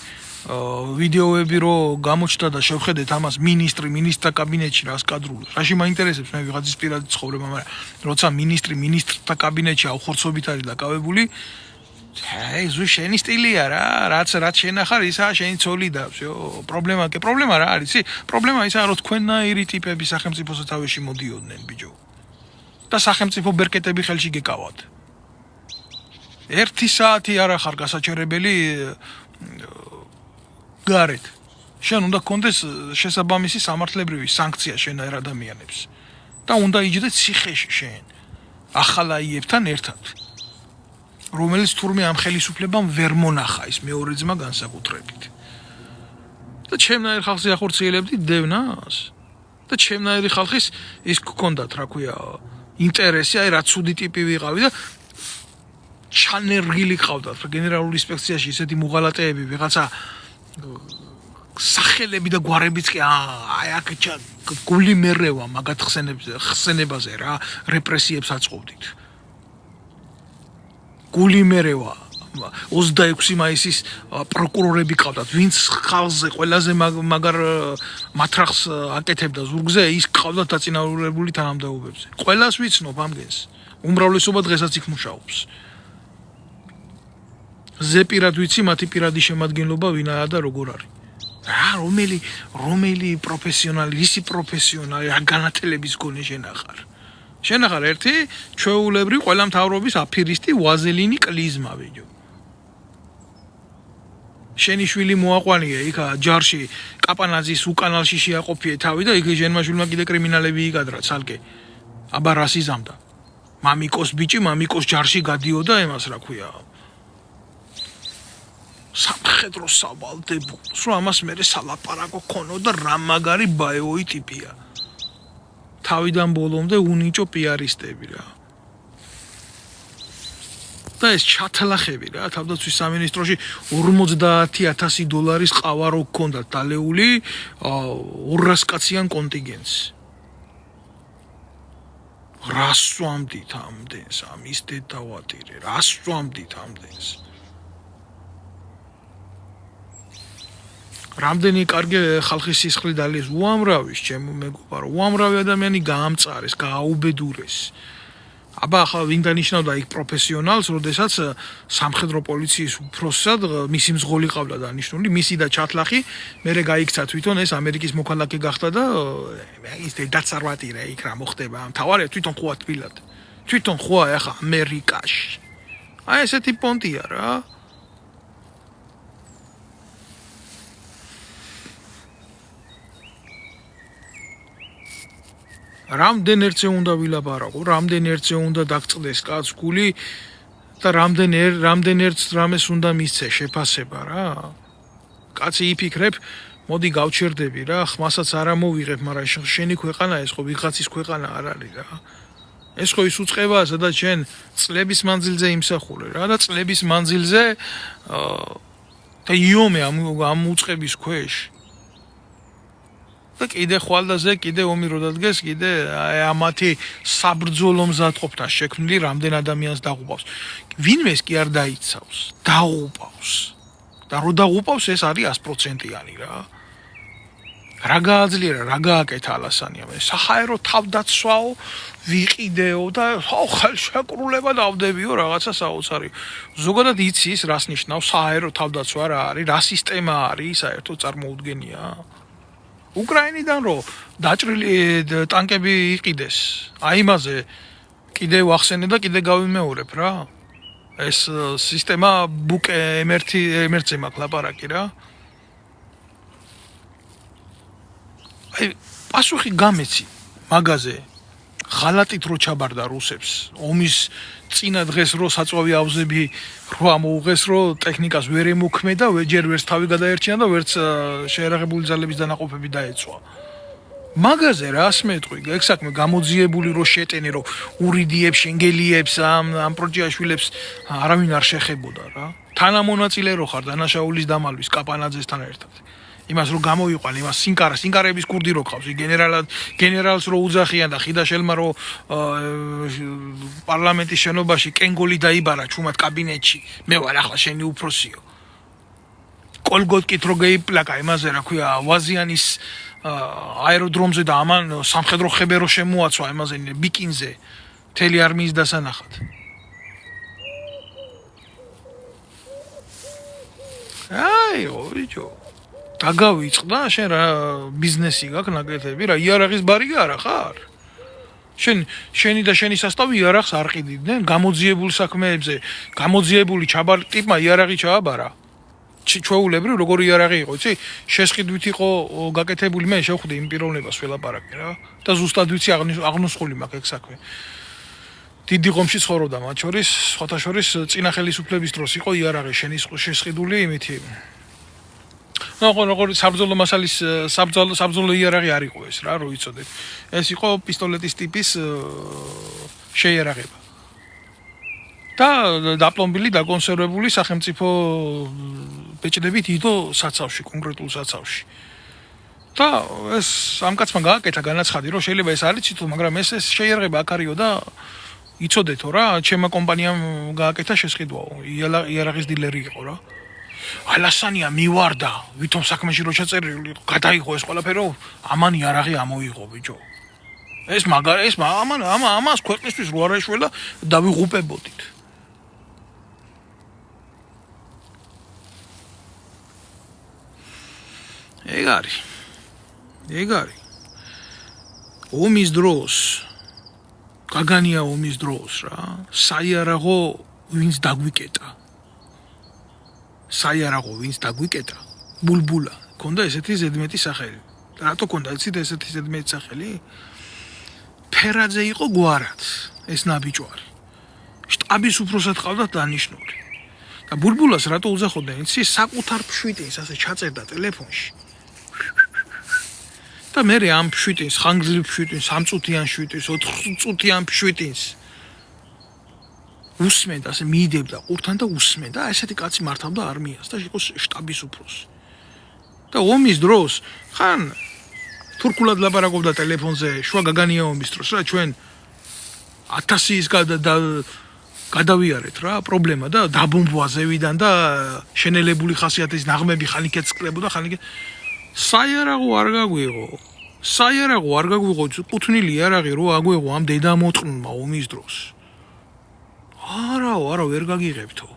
ვიდეოები რო გამოჩნდა და შევხედეთ ამას მინისტრთა კაბინეტში რას კადრულობს. რაში მაინტერესებს მე ვიღაცის პირადი ცხოვრება, მაგრამ როცა მინისტრთა კაბინეტში ავხორცობით არის დაკავებული, ზუ შენი სტილია რა, რაც შენახარ, ისაა შენი ცოლი და всё, პრობლემა რა არის, პრობლემა ისაა, რომ თქვენნაირი ტიპები სახელმწიფო სათავეში მოდიოდნენ, ბიჭო. და სახელმწიფო ბერკეტები ხელში გეკავათ. 1 საათი არ ახარ გასაჩერებელი გარეთ. შენ უნდა გქონდეს შესაბამისი სამართლებრივი სანქცია შენ არ ადამიანებს. და უნდა იჯდეთ ციხეში შენ ახალაიებთან ერთად. რომელიც თურმე ამ ხელისუფლებამ ვერ მონახა ის მეორე ძმა განსაკუთრებით. და ჩემნაირ ხალხს ახორციელებდი დევნას. და ჩემნაირი ხალხის ის გქონდათ, რა ქვია, ინტერესი, აი რა ცუდი ტიპი ვიყავი და ჩანერგილი ყავდათ გენერალურ ინსპექციაში ისეთი მუღალატეები, ვიღაცა სახელები და გვარებიც კი აი აქ გული მერევა მაგათ ხსენებაზე რა, რეპრესიებს აწყობდით. გული მერევა 26 მაისის პროკურორები ყავდათ, ვინც ხალხზე ყველაზე მაგარ მათრახს აკეთებდა ზურგზე, ის ყავდათ დაწინაურებული თანამდებობებზე. ყველას ვიცნობ ამგენს. უმრავლესობა დღესაც იქ მუშაობს. ზეპირად ვიცი მათი პირადი შემადგენლობა ვინაა და როგორ არის. რა, რომელი პროფესიონალი, ისი პროფესიონალი, რა განათლების გონე შენახარ. შენახარ ერთი ჩვეულებრივი ყველა მთავრობის აფირისტი ვაზელინი კლიზმა ვიდეო. შენი შვილი მოაყვანია იქ ჯარში კაპანაძის უკანალში შეაყოფიე თავი და იქ ჟენმა შვილმა კიდე კრიმინალები იკადრა ცალკე. აბა რას იზამდა? მამიკოს ბიჭი, მამიკოს ჯარში გადიოდა ემას რა ქვია. სამხედრო სავალდებულოს, რომ ამას მერე სალაპარაკო ქონოდა რა მაგარი ბაეოი ტიპია. თავიდან ბოლომდე უნიჭო პიარისტები რა. და ეს ჩათლახები რა, თავდაცვის სამინისტროში $50,000 ყავა რო გქონდათ დალეული 200 კაციან კონტინგენტს. რას სვამდით ამდენს, ამის დედავატირე, რას სვამდით ამდენს. რამდენი კარგი ხალხის სისხლი დალიეს უამრავის, ჩემო მეგობარო, უამრავი ადამიანი გაამწარეს, გააუბედურეს. აბა ახლა ვინ დანიშნავდა იქ პროფესიონალს, როდესაც სამხედრო პოლიციის უფროსად მისი მძღოლი ყავდა დანიშნული, მისი და ჩათლახი, მერე გაიქცა თვითონ ეს ამერიკის მოქალაქე გახდა და ის დაცარვატირა იქ რა მოხდება. მთავარია თვითონ ხოა თბილად. თვითონ ხოა ახლა ამერიკაში. აი ესეთი პონტია რა. რამდენ ერთზე უნდა ვილაპარაკო, რამდენ ერთზე უნდა დაგწყდეს კაც გული და რამდენ ერთს რამეს უნდა მისცე შეფასება რა. კაცი იფიქრებ, მოდი გავჩერდები რა, ხმასაც არ ამოვიღებ, მაგრამ შენი ქვეყანა ეს ხო ვიღაცის ქვეყანა არ არის რა. ეს ხო ის უწყებაა, სადაც შენ წლების მანძილზე იმსახურე რა და წლების მანძილზე და იომე ამ უწყების ქვეშ. და კიდე ხვალდაზე, კიდე ომი რო დადგეს, კიდე ამათი საბრძოლო მზადყოფნა შექმნილი რამდენ ადამიანს დაღუპავს. ვინმეს კი არ დაიცავს, დაღუპავს. და რო დაღუპავს, ეს არის 100%-იანი რა. რა გააძლიერა, რა გააკეთა ალასანიამ. საჰაერო თავდაცვაო, ვიყიდეო და ხელშეკრულება დავდებიო რაღაცა საოცარი. ზოგადად იცის, რას ნიშნავს საჰაერო თავდაცვა რა არის, რა სისტემა არის, საერთოდ წარმოუდგენია. უკრაინიდან რო დაჭრილი ტანკები იყიდეს, აი იმაზე კიდე ვახსენე და კიდე გავიმეორებ რა. ეს სისტემა ბუკ ემერტზე მაქვს ლაპარაკი რა. აი პასუხი გამეცი მაგაზე ღალატით რო ჩაბარდა რუსებს ომის წინა დღეს რო საწვავი ავზები რო ამოუღეს რო ტექნიკას ვერ ემოქმედა ჯერ ვერც თავი გადაერჩინა და ვერც შეერაღებული ძალების დანაყოფები დაეწვა მაგაზე რას მეტყვი ეგ საქმე გამოძიებული რო შეტენე რო ურიდიებს შენგელიებს ამ პროჯაშვილებს არავინ არ შეხებოდა რა თანამონაწილე რო ხარ დანაშაულის დამალვის კაპანაძესთან ერთად იმას რო გამოიყვან იმას სინკარების კურდი რო ყავს გენერალს რო უძახიან და ხიდაშელმა რო პარლამენტის შენობაში კენგოლი დაიბარა ჩუმად კაბინეტში მე ვარ ახლა შენი უფროსიო კოლგოტკით რო გეიპლაკა იმაზე რა ქვია ვაზიანის აეროდრომზე და ამან სამხედრო ხებე რო შემოაცვა იმაზე ბიკინზე მთელი არმიის დასანახად აიო ბიჭო დაგავიწყდა შენ რა ბიზნესი გაქვს ნაკეთები რა იარაღის ბარიგი არა ხარ შენი და შენი სასტავი იარაღს არ ყიდიდნენ გამოძიებული საქმეებზე გამოძიებული ჩაბარ ტიპმა იარაღი ჩააბარა ჩვეულებრივ როგორი იარაღი იყო იცი შესყიდვით იყო გაკეთებული მე შევხვდი იმ პიროვნებას ველაპარაკე რა და ზუსტად ვიცი აღნუსხული მაქვს ეგ საქმე დიდი ღომში ცხოვრობდა მათ შორის სხვათა შორის წინა ხელისუფლების დროს იყო იარაღი შენის შესყიდული იმითი როგორ საბრძოლო მასალის საბრძოლო იარაღი არ იყო ეს რა რო იცოდეთ ეს იყო პისტოლეტის ტიპის შეიარაღება და დაპლომბილი დაკონსერვებული სახელმწიფო ბეჭდებით იდო საცავში კონკრეტულ საცავში და ეს ამ კაცმა გააკეთა განაცხადი რომ შეიძლება ეს არ იცით მაგრამ ეს შეიარაღება აქ არისო და იცოდეთო რა ჩემმა კომპანიამ გააკეთა შესყიდვაო იარაღის დილერი იყო რა ალასანია მივარდა ვითომ საქმეში რო ჩაწერილი იყო გადაიღო ეს ყველაფერი ამან იარაღი ამოიღო ბიჭო ეს ამას ქვეყნისთვის რო არ ეშველა დავიღუპებოდით ეგ არის ომის დროს გაგანია ომის დროს რა საიარაღო ვინც დაგვიკეტა ბულბულა ქონდა ესეთი ზედმეტი სახელი რატო ქონდა ესეთი ზედმეტი სახელი ფერაძე იყო გვარად ეს ნაბიჯვარი შტაბის უფროსად ყავდა დანიშნული და ბულბულას რატო უძახოდნენ იცი საკუთარ ფშვიტინს ასე ჩაწერდა ტელეფონში და მე ამ ფშვიტინს ხანგრძლივ ფშვიტინს 3 წუთიან შვიტინს 4 წუთიან ფშვიტინს უსმენდა ასე მიიდებდა ყურთან და უსმენდა ესეთი კაცი მართავდა არმიას და იყო შტაბის უფროსი და ომის დროს ხან თურქულად ლაპარაკობდა ტელეფონზე შუა გაგანია ომის დროს რა ჩვენ 1000-ის გადავიარეთ რა პრობლემა და დაბომბვა ზევიდან და შენელებული ხასიათის ნაღმები ხანიკეთ წკლებოდა ხანიკეთ საიარაღო არ გაგვიღო კუთვნილი იარაღი რო აგვიღო ამ დედამოწყნმა ომის დროს არა ვერ გაგიღებთო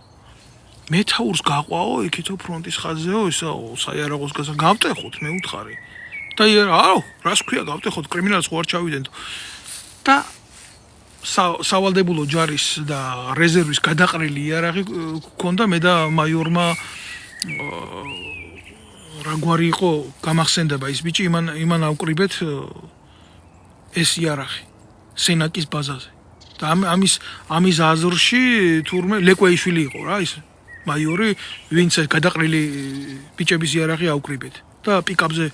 მეთაურს გაყვაო იქითო ფრონტის ხაზზეო ესაო საიარაღოს გასა გავტეხოთ მე უთხარი და რას ქვია გავტეხოთ კრიმინალს ხო არ ჩავიდენთ და სავალდებულო ჯარის და რეზერვის გადაყრილი იარაღი გქონდა მე და მაიორმა რაგვარი იყო გამახსენდება ის ბიჭი იმან ავკრიბეთ ეს იარაღი სენაკის ბაზაზე და ამის აზრში თურმე ლეკვეიშვილი იყო რა ის მაიორი ვინც გადაყრილი ბიჭების იარაღი ავკრიბეთ და პიკაპზე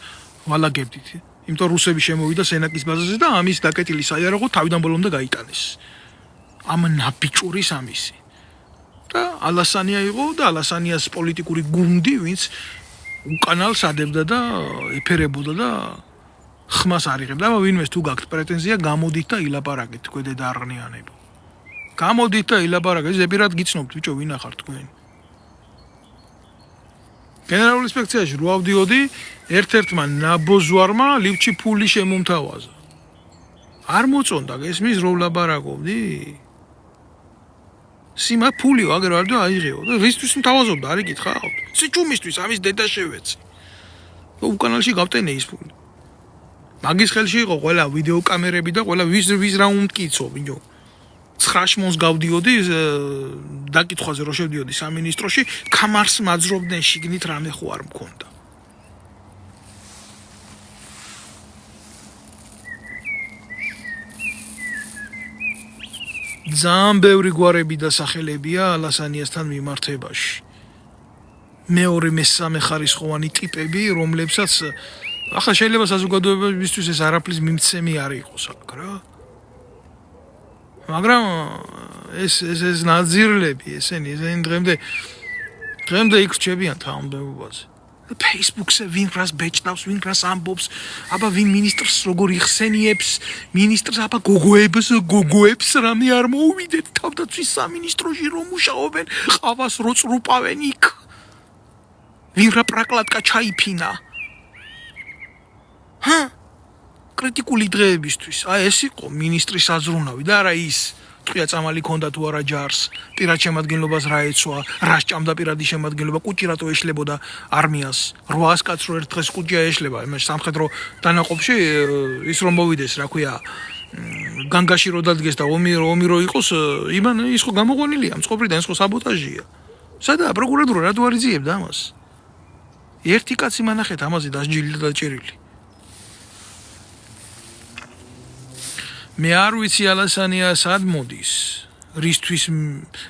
ვალაგებდით იმიტომ რუსები შემოვიდა სენაკის ბაზაზე და ამის დაკეტილი საიარაღო თავიდან ბოლომდე გაიტანეს ამ ნაბიჭურის ამისი და ალასანია იყო და ალასანიას პოლიტიკური გუნდი ვინც უკანალს ადებდა და ეფერებოდა და ხმას არიღებდა და ვინმეს თუ გაქვთ პრეტენზია გამოდით და ილაპარაკეთ თქვენ დედარღნიანებო გამოდით და ილაპარაკეთ ზეპირად გიცნობთ ბიჭო ვინ ახართ თქვენ გენერალურ ინსპექციაში რო ავდიოდი ერთ-ერთმა ნაბოზვარმა ლიფჩი ფული შემომთავაზა არ მოწონდა გესმის რო ვლაპარაკობდი სიმა ფულიო აგერ არ და აიღეო და რისთვის მთავაზობდა არ იკითხავთ სიჩუმისთვის ამის დედა შევეცი და უკანალში გავტენე ის ფული მაგის ხელში იყო ყველა ვიდეო კამერები და ყველა ვის რა უმტკიცო ბიჭო 9 მონს გავდიოდი დაკითხვაზე რო შევდიოდი სამინისტროში კამარს მაძრობდნენ შიგნით რამე ხო არ მქონდა ძალიან ბევრი გვარები და სახელებია ალასანიასთან მიმართებაში. მეორე მესამე ხარისხოვანი ტიპები, რომლებსაც ახლა შეიძლება საზოგადოებისთვის ეს არაფრის მიმცემი არ იყოს აქ რა. მაგრამ ეს ნაძირლები, ესენი დღემდე იქ რჩებიან თანამდებობაზე. Facebook-ზე ვინ რას ბეჭდავს, ვინ რას ამბობს, აბა ვინ მინისტრს როგორ იხსენიებს, მინისტრს აბა გოგოებს რამე არ მოუვიდეთ თავდაცვის სამინისტროში რომ მუშაობენ, ყავას რო წრუპავენ იქ. ვინ რა პრაკლატკა ჩაიფინა. კრიტიკული დღეებისთვის. ეს იყო მინისტრის აზროვნავი და არა ის. ტყვია წამალი ქონდა თუ არა ჯარს, პირად შემადგენლობას რა ეცვა, რა სჭამდა პირადი შემადგენლობა, კუჭი რატო ეშლებოდა არმიას. 800 კაცს რო ერთ დღეს კუჭია ეშლება, იმას სამხედრო დანაყოფში ის რომ მოვიდეს, რა ქვია, განგაში რო დადგეს და ომი რო იყოს, იმან ის ხო გამოღვენილია, მწყობრიდან ის ხო საბოტაჟია. სადაა პროკურატურა რატო არ იძიებდა ამას? ერთი კაცი მანახეთ ამაზე დასჯილი და დაჭერილი. მე არ ვიცი ალასანია სად მოდის, რისთვის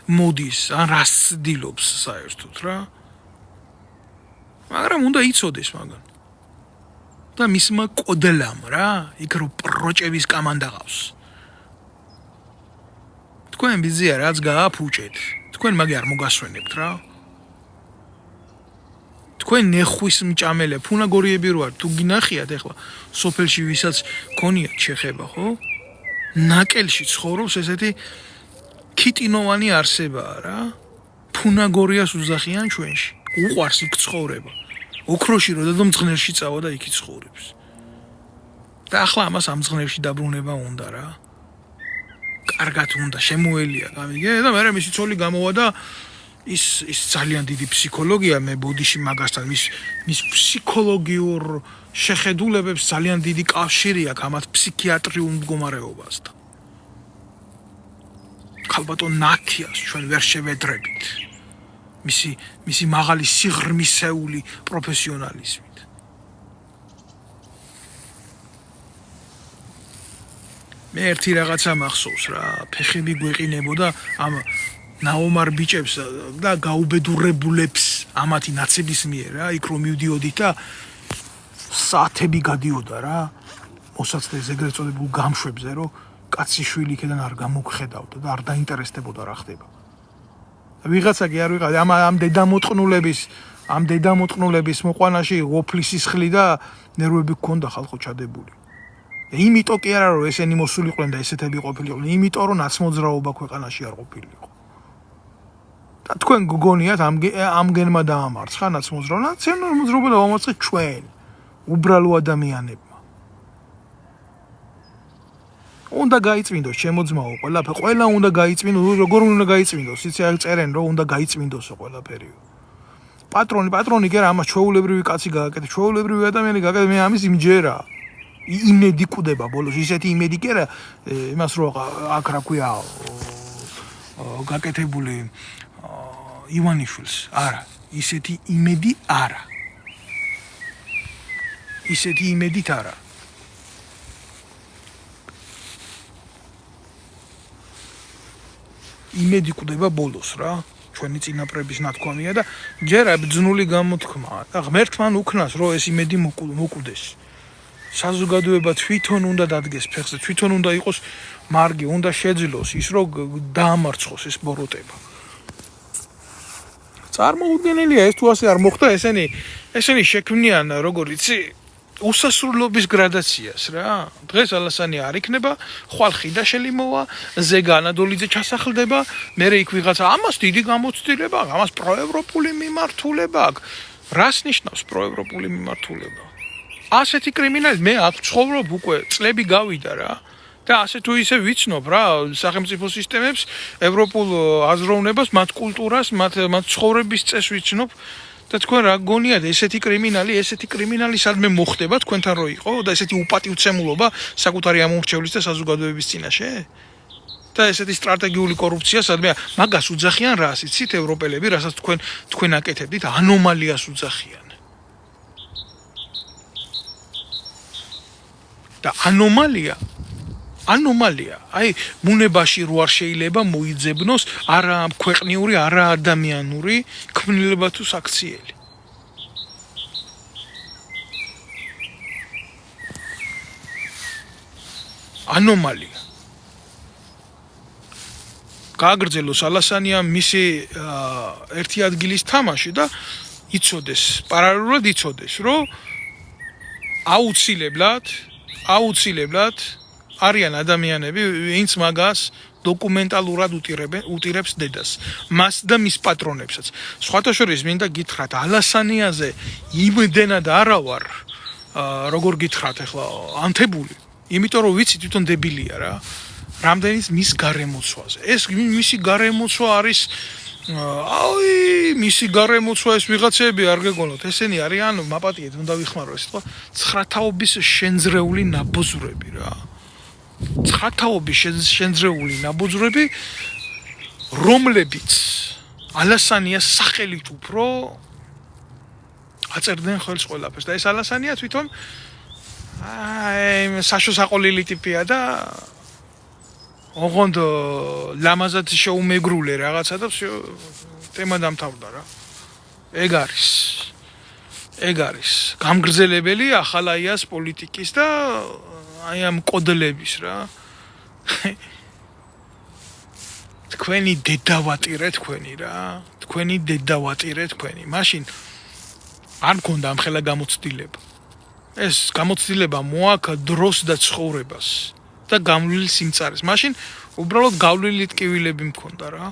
მოდის, ან რას ცდილობს საერთოდ რა. მაგრამ უნდა იცოდეს მაგან. და მისმა კოდლამ რა, იქ რო პროჭების კამანდა ყავს. თქვენ ბიზია რაც გააფუჭეთ, თქვენ მაგე არ მოგასვენებთ რა. თქვენ ნეხვის მჭამელებ, ფუნაგორიები რო არ თუ გინახიათ ახლა სოფელში ვისაც ქონიათ შეხება, ხო? ნაკელში ცხოვრობს ესეთი ქიტინოვანი არსებაა რა. ფუნაგორიას უზახიან ჩვენში. უყვარს იქ ცხოვრება. ოქროში რო და მძღნელში წავა და იქი ცხოვრობს. და ახლა ამას ამ მძღნელში დაბრუნება უნდა რა. კარგად უნდა შემოელია, გამიგე? და მე მისი ცოლი გამოვა და ის ძალიან დიდი ფსიქოლოგია მე ბოდიში მაგასთან მის ფსიქოლოგიურ შეხედულებებს ძალიან დიდი კავშირი აქვს ამათ ფსიქიატრიულ მდგომარეობასთან. ქალბატონ ნათიას ჩვენ ვერ შევედრებით. მისი მაღალი სიღრმისეული პროფესიონალიზმით. მე ერთი რაღაცა მახსოვს რა, ფეხები გვეყინებოდა ამ ნაომარ ბიჭებს და გაუბედურებულებს ამათი ნაცების მიერ რა, იქ რომ მივდიოდით და საათები გადიოდა რა, მოსაცდეს ეგრეთ წოდებულ გამშვებზე, რომ კაცი შვილი იქიდან არ გამოგხედავდა და არ დაინტერესდებოდა რა ხდება. ვიღაცა კი არ ვიღაცა ამ დედამოწყნულების მოყვანაში ოფლის სისხლი და ნერვები გქონდა ხალხო ჩადებული. იმიტომ კი არა რომ ესენი მოსულიყვნენ და ესეთები ყოფილიყვნენ, იმიტომ რომ ნაცმოძრაობა ქვეყანაში არ ყოფილიყო. და თქვენ გგონიათ ამგენმა დაამარცხა ნაცმოძრაობა, ნაცმოძრაობა დაამარცხეთ ჩვენ, უბრალო ადამიანებმა. უნდა გაიწმინდოს ჩემო ძმაო, ყველა უნდა გაიწმინდოს, როგორ უნდა გაიწმინდოს, იცი აი წერენ რომ უნდა გაიწმინდოსო ყველაფერი. პატრონი კი არა, ამას ჩვეულებრივი კაცი გააკეთე, ჩვეულებრივი ადამიანი გააკეთე, მე ამის იმჯერა. იმედი კვდება ბოლოს, ისეთი იმედი კი არა, იმას რომ აქ რა ქვია გაკეთებული ივანიშვილს, არა, ისეთი იმედი არა. ისეთი იმედით არა. იმედი კვდება ბოლოს რა, ჩვენი წინაპრების ნათქვამია და ჯერა ბძნული გამოთქმაა და ღმერთთან უქნას რომ ეს იმედი მოკვდეს. საზოგადოება თვითონ უნდა დადგეს ფეხზე, თვითონ უნდა იყოს მარგი, უნდა შეძლოს ის რომ დაამარცხოს ეს ბოროტება. წარმოუდგენელია ეს თუ ასე არ მოხდა, ესენი შექმნიან როგორ იცი უსასრულობის გრადაციას რა. დღეს ალასანი არ იქნება, ხვალ ხიდაშელი მოვა, ზეგანადოლიძე ჩასახლდება, მერე იქ ვიღაცა ამას დიდი გამოცდილება, ამას პროევროპული მიმართულება აქვს. რას ნიშნავს პროევროპული მიმართულება? ასეთი კრიმინალი მე აქ ცხოვრობ უკვე წლები გავიდა რა. და ასე თუ ისე ვიცნობ რა, სახელმწიფო სისტემებს, ევროპულ აზროვნებას, მათ კულტურას, მათ ცხოვრების წესს ვიცნობ. და თქვენ რა გონიათ ესეთი კრიმინალი სადმე მოხდება თქვენთან რო იყო და ესეთი უპატივცემულობა საკუთარი ამომრჩევლის და საზოგადოების წინაშე? და ესეთი სტრატეგიული კორუფცია სადმე მაგას უძახიან რას იცით ევროპელები, რასაც თქვენ აკეთებდით, ანომალიას უძახიან. და ანომალია ანომალია. აი, ბუნებაში რო არ შეიძლება მოიძებნოს არა ქვეყნიური, არა ადამიანური ქმნილება თუ საქციელი. ანომალია. გააგრძელოს ალასანია მისი ერთი ადგილის თამაში და იცოდეს, პარალელურად იცოდეს, რომ აუცილებლად არიან ადამიანები, ვინც მაგას დოკუმენტალურად უტირებს დედას, მას და მის პატრონებსაც. სხვათა შორის მინდა გითხრათ, ალასანიაზე იმდენად არა ვარ, როგორ გითხრათ ახლა, ანთებული, იმიტომ რომ ვიცი თვითონ დებილია რა. რამდენიც მის გარემოცვაზე. ეს მისი გარემოცვა არის მისი გარემოცვა ეს ვიღაცები არ გეგონოთ. ესენი არიან, მაპატიეთ, უნდა ვიხმარო ეს სიტყვა, ცხრათაობის შენძრეული ნაბოზრები რა. ცხრათაობის შენძრეული ნაბოზრები, რომლებიც ალასანიას სახელით უფრო აწერდნენ ხელს ყველაფერს. და ეს ალასანია თვითონ საშო საყოლილი ტიპია და ოღონდ ლამაზად შეუმეგრულე რაღაცა და თემა დამთავრდა რა. ეგ არის გამგრძელებელი ახალაიას პოლიტიკის და აი ამ კოდლების რა. თქვენი დედავატირე თქვენი რა. თქვენი დედავატირე თქვენი. მაშინ არ მქონდა ამხელა გამოცდილება. ეს გამოცდილება მოაქვს დროს და ცხოვრებას. და გამვლილი სიმწარეს. მაშინ უბრალოდ გავლილი ტკივილები მქონდა რა,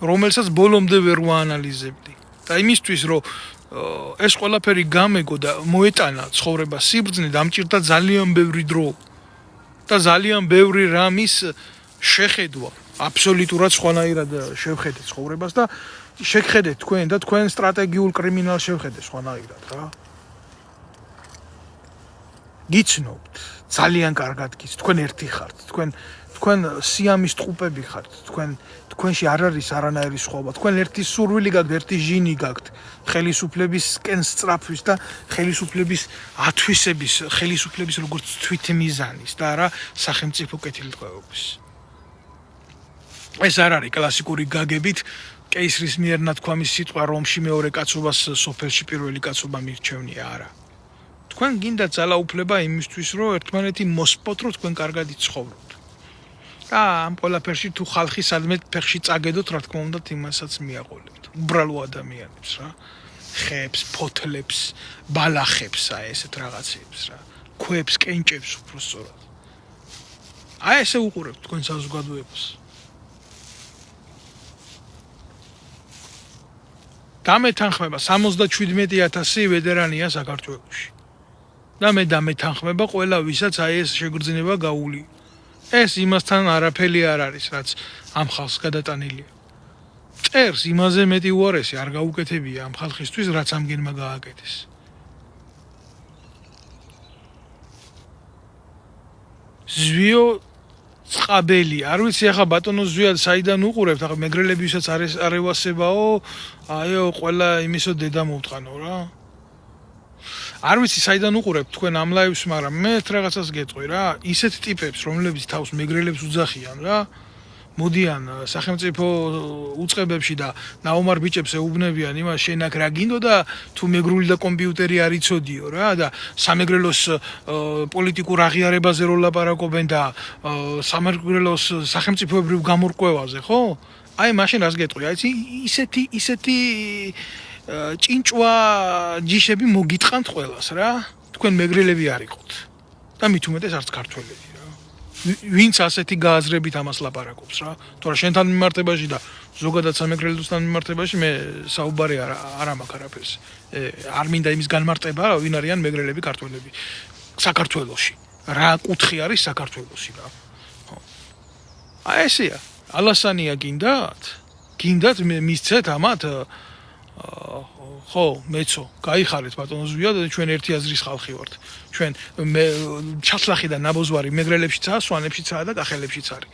რომელსაც ბოლომდე ვერ ვაანალიზებდი. და იმისთვის რომ ეს ყველაფერი გამეგო და მოეტანა ცხოვრება სიბრძნე, დამჭირდა ძალიან ბევრი დრო და ძალიან ბევრი რამის შეხედვა. აბსოლუტურად სხვანაირად შევხედეთ ცხოვრებას და შეგხედეთ თქვენ და თქვენ სტრატეგიულ კრიმინალს შევხედეთ სხვანაირად რა. გიცნობთ ძალიან კარგად გიც თქვენ ერთი ხართ თქვენ სიამის ტყუპები ხართ თქვენში არ არის არანაირი სხვაობა თქვენ ერთი სურვილი გაქვთ ერთი ჟინი გაქვთ ხელისუფლებისკენ სწრაფვის და ხელისუფლების ათვისების ხელისუფლების როგორც თვითმიზანის და არა სახელმწიფო კეთილდღეობის ეს არ არის კლასიკური გაგებით კეისრის მიერ ნათქვამის სიტყვა რომში მეორე კაცობას სოფელში პირველი კაცობა მირჩევნია არა თქვენ გინდა ძალაუფლება იმისთვის რომ ერთმანეთი მოსპოთ რომ თქვენ კარგად იცხოვროთ და ამ ყველაფერში თუ ხალხი სადმე ფეხში წაგედოთ რა თქმა უნდა იმასაც მიაყოლებთ უბრალო ადამიანებს რა ხებს ფოთლებს ბალახებს აი ესეთ რაღაცებს რა ქვებს კენჭებს უფრო სწორად აი ესე უყურებთ თქვენ საზოგადოებას დამეთანხმება 77000 ვედერანია საქართველოში და მე დამეთანხმება ყველა ვისაც აი ეს შეგრძნება გაული ეს იმასთან არაფერი არ არის რაც ამ ხალხს გადატანილია წერს იმაზე მეტი უარესი არ გაუკეთებია ამ ხალხისთვის რაც ამგენმა გააკეთეს ზვიო წყაბელი არ ვიცი ახლა ბატონო ზვიად საიდან უყურებთ ახლა მეგრელებისაც არ ევასებაო აიო ყველა იმისო დედა მოვტყანო რა არ ვიცი საიდან უყურებთ თქვენ ამ ლაივს მაგრამ მე რაღაცას გეტყვი რა ისეთ ტიპებს რომლებიც თავს მეგრელებს უძახიან რა მოდიან სახელმწიფო უწყებებში და ნაომარ ბიჭებს ეუბნებიან იმას შენ აქ რა გინდო და თუ მეგრული და კომპიუტერი არ იცოდიო რა და სამეგრელოს პოლიტიკურ აღიარებაზე რო ლაპარაკობენ და სამეგრელოს სახელმწიფოებრივ გამორკვევაზე ხო აი მაშინ რას გეტყვი აი ისეთი ჭინჭვა ჯიშები მოგიტყანთ ყველას რა თქვენ მეგრელები არ იყოთ და მით უმეტეს არც ქართველები რა ვინც ასეთი გააზრებით ამას ლაპარაკობს რა თორე შენთან მიმართებაში და ზოგადად სამეგრელოსთან მიმართებაში მე საუბარი არ მაქვს არაფერს არ მინდა იმის განმარტება რა ვინ არიან მეგრელები ქართველები საქართველოში რა კუთხე არის საქართველოში რა აი ესეა ალასანია გინდათ მისცეთ ამათ ხო მეცო გაიხარეთ ბატონო ზვია და ჩვენ ერთი აზრის ხალხი ვართ ჩვენ ჩასლახი და ნაბოზვარი მეგრელებშიცაა სვანებშიცაა და კახელებშიც არის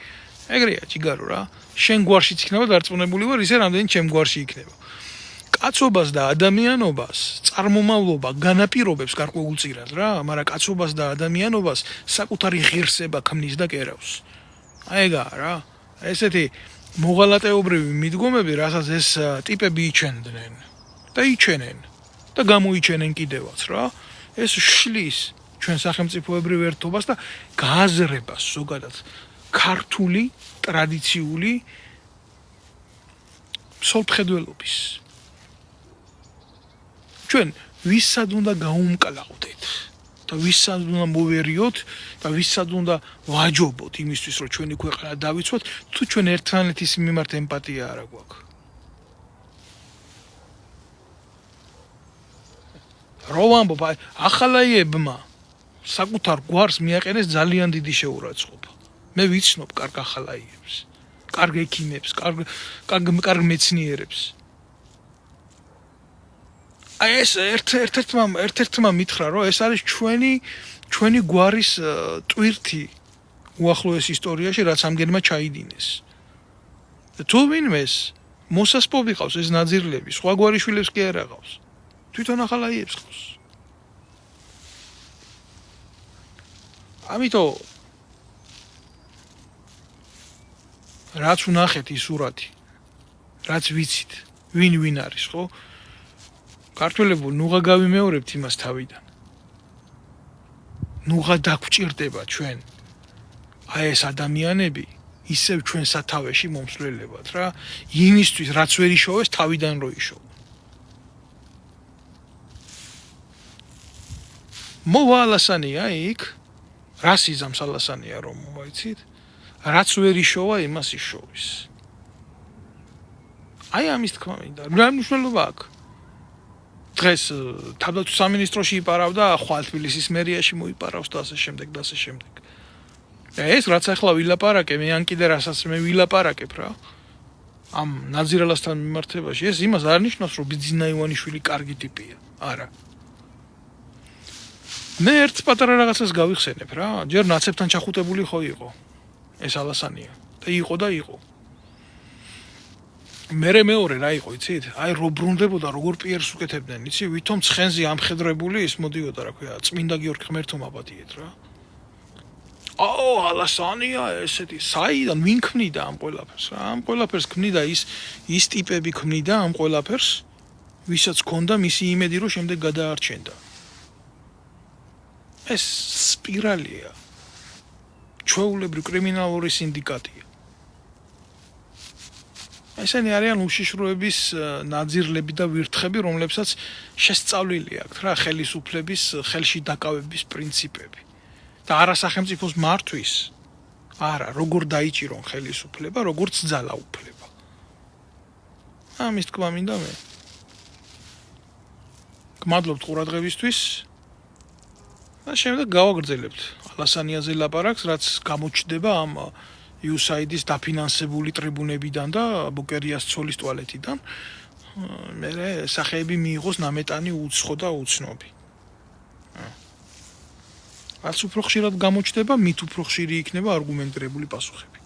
ეგრეა ჯიგარო რა შენ გვარშიც იქნება დარწმუნებული ვარ ისე რამდენი ჩემ გვარში იქნება კაცობას და ადამიანობას წარმომავლობა განაპირობებს გარკვეულწილად რა, მაგრამ კაცობას და ადამიანობას საკუთარი ღირსება ქმნის და კერავს. აი ეგაა რა. ესეთი მოღალატეობრივი მიდგომები, რასაც ეს ტიპები იჩენდნენ და იჩენენ და გამოიჩენენ კიდევაც რა. ეს შლის ჩვენ სახელმწიფოებრივ ერთობას და გააზრებას ზოგადად ქართული ტრადიციული სოლფხედველობის. ჩვენ ვისაც უნდა გაუმკლავდეთ და ვისაც უნდა მოვერიოთ და ვისაც უნდა ვაჯობოთ იმისთვის, რომ ჩვენი ქვეყანა დავიცვათ, თუ ჩვენ ერთმანეთის მიმართ ემპათია არ აქვს. რო ვამბობ, ახალაიებმა საკუთარ გვარს მიაყენეს ძალიან დიდი შეურაცხყოფა. მე ვიცნობ კარგ ახალაიებს, კარგ ექიმებს, კარგ მეცნიერებს. აი ეს ერთ-ერთმა მითხრა, რომ ეს არის ჩვენი გვარის ტვირთი უახლოეს ისტორიაში, რაც ამგენმა ჩაიდინეს. თუ ვინმეს მოსასპობი ყავს ეს ნაძირლები, სხვა გვარის შვილებს კი არ აღავს. თვითონ ახალაიებს ყავს. ამიტომ რაც ვნახეთ ის სურათი, რაც ვიცით, ვინ არის, ხო? ქართველებო, ნუღა გავიმეორებთ იმას თავიდან. ნუღა დაგვჭირდება ჩვენ. აი ეს ადამიანები ისევ ჩვენ სათავეში მომსვლელებად რა. იმისთვის რაც ვერ იშოვეს თავიდან რო იშოვო. მოვა ალასანია იქ, რასიზმს ალასანია რომ მოიცით, რაც ვერ იშოვა იმას იშოვის. აი ამის თქმა მინდა. რა მნიშვნელობა აქვს? დღეს თავდაცვის სამინისტროში იპარავდა, ხვალ თბილისის მერიაში მოიპარავს და ასე შემდეგ და ასე შემდეგ. ეს რაც ახლა ვილაპარაკე, მე ან კიდე რასაც მე ვილაპარაკებ რა. ამ ნაძირალასთან მიმართებაში ეს იმას არ ნიშნავს, რომ ბიძინა ივანიშვილი კარგი ტიპია. არა. მე ერთ პატარა რაღაცას გავიხსენებ რა. ჯერ ნაცებთან ჩახუტებული ხო იყო. ეს ალასანია და იყო. მერე მეორე რა იყო, იცით? აი რო ბრუნდებოდა, როგორ პიერს უკეთებდნენ, იცი? ვითომ ცხენზე ამხედრებული ის მოდიოდა, რა ქვია, წმინდა გიორგი ღმერთომ აბადიეთ რა. აო, ალასანია ესეთი, საიდან ვინ ქმნიდა ამ ყველაფერს რა? ამ ყველაფერს ქმნიდა ის ტიპები ქმნიდა ამ ყველაფერს, ვისაც ჰქონდა მისი იმედი, რომ შემდეგ გადაარჩენდა. ეს სპირალია. ჩვეულებრივი კრიმინალური სინდიკატია. ესენი არიან უშიშროების ნაძირლები და ვირთხები, რომლებსაც შესწავლილი აქვთ რა ხელისუფლების ხელში დაკავების პრინციპები. და არა სახელმწიფოს მართვის, არა, როგორ დაიჭირონ ხელისუფლება, როგორც ძალაუფლება. ამის თქმა მინდა მე. გმადლობთ ყურადღებისთვის. და შემდეგ გავაგრძელებთ ალასანიაზე ლაპარაკს, რაც გამოჩნდება ამ USAID-ის დაფინანსებული ტრიბუნებიდან და ბუკერიას ცოლის ტუალეტიდან. მე სახეები მიიღოს ნამეტანი უცხო და უცნობი. რაც უფრო ხშირად გამოჩნდება, მით უფრო ხშირი იქნება არგუმენტირებული პასუხები.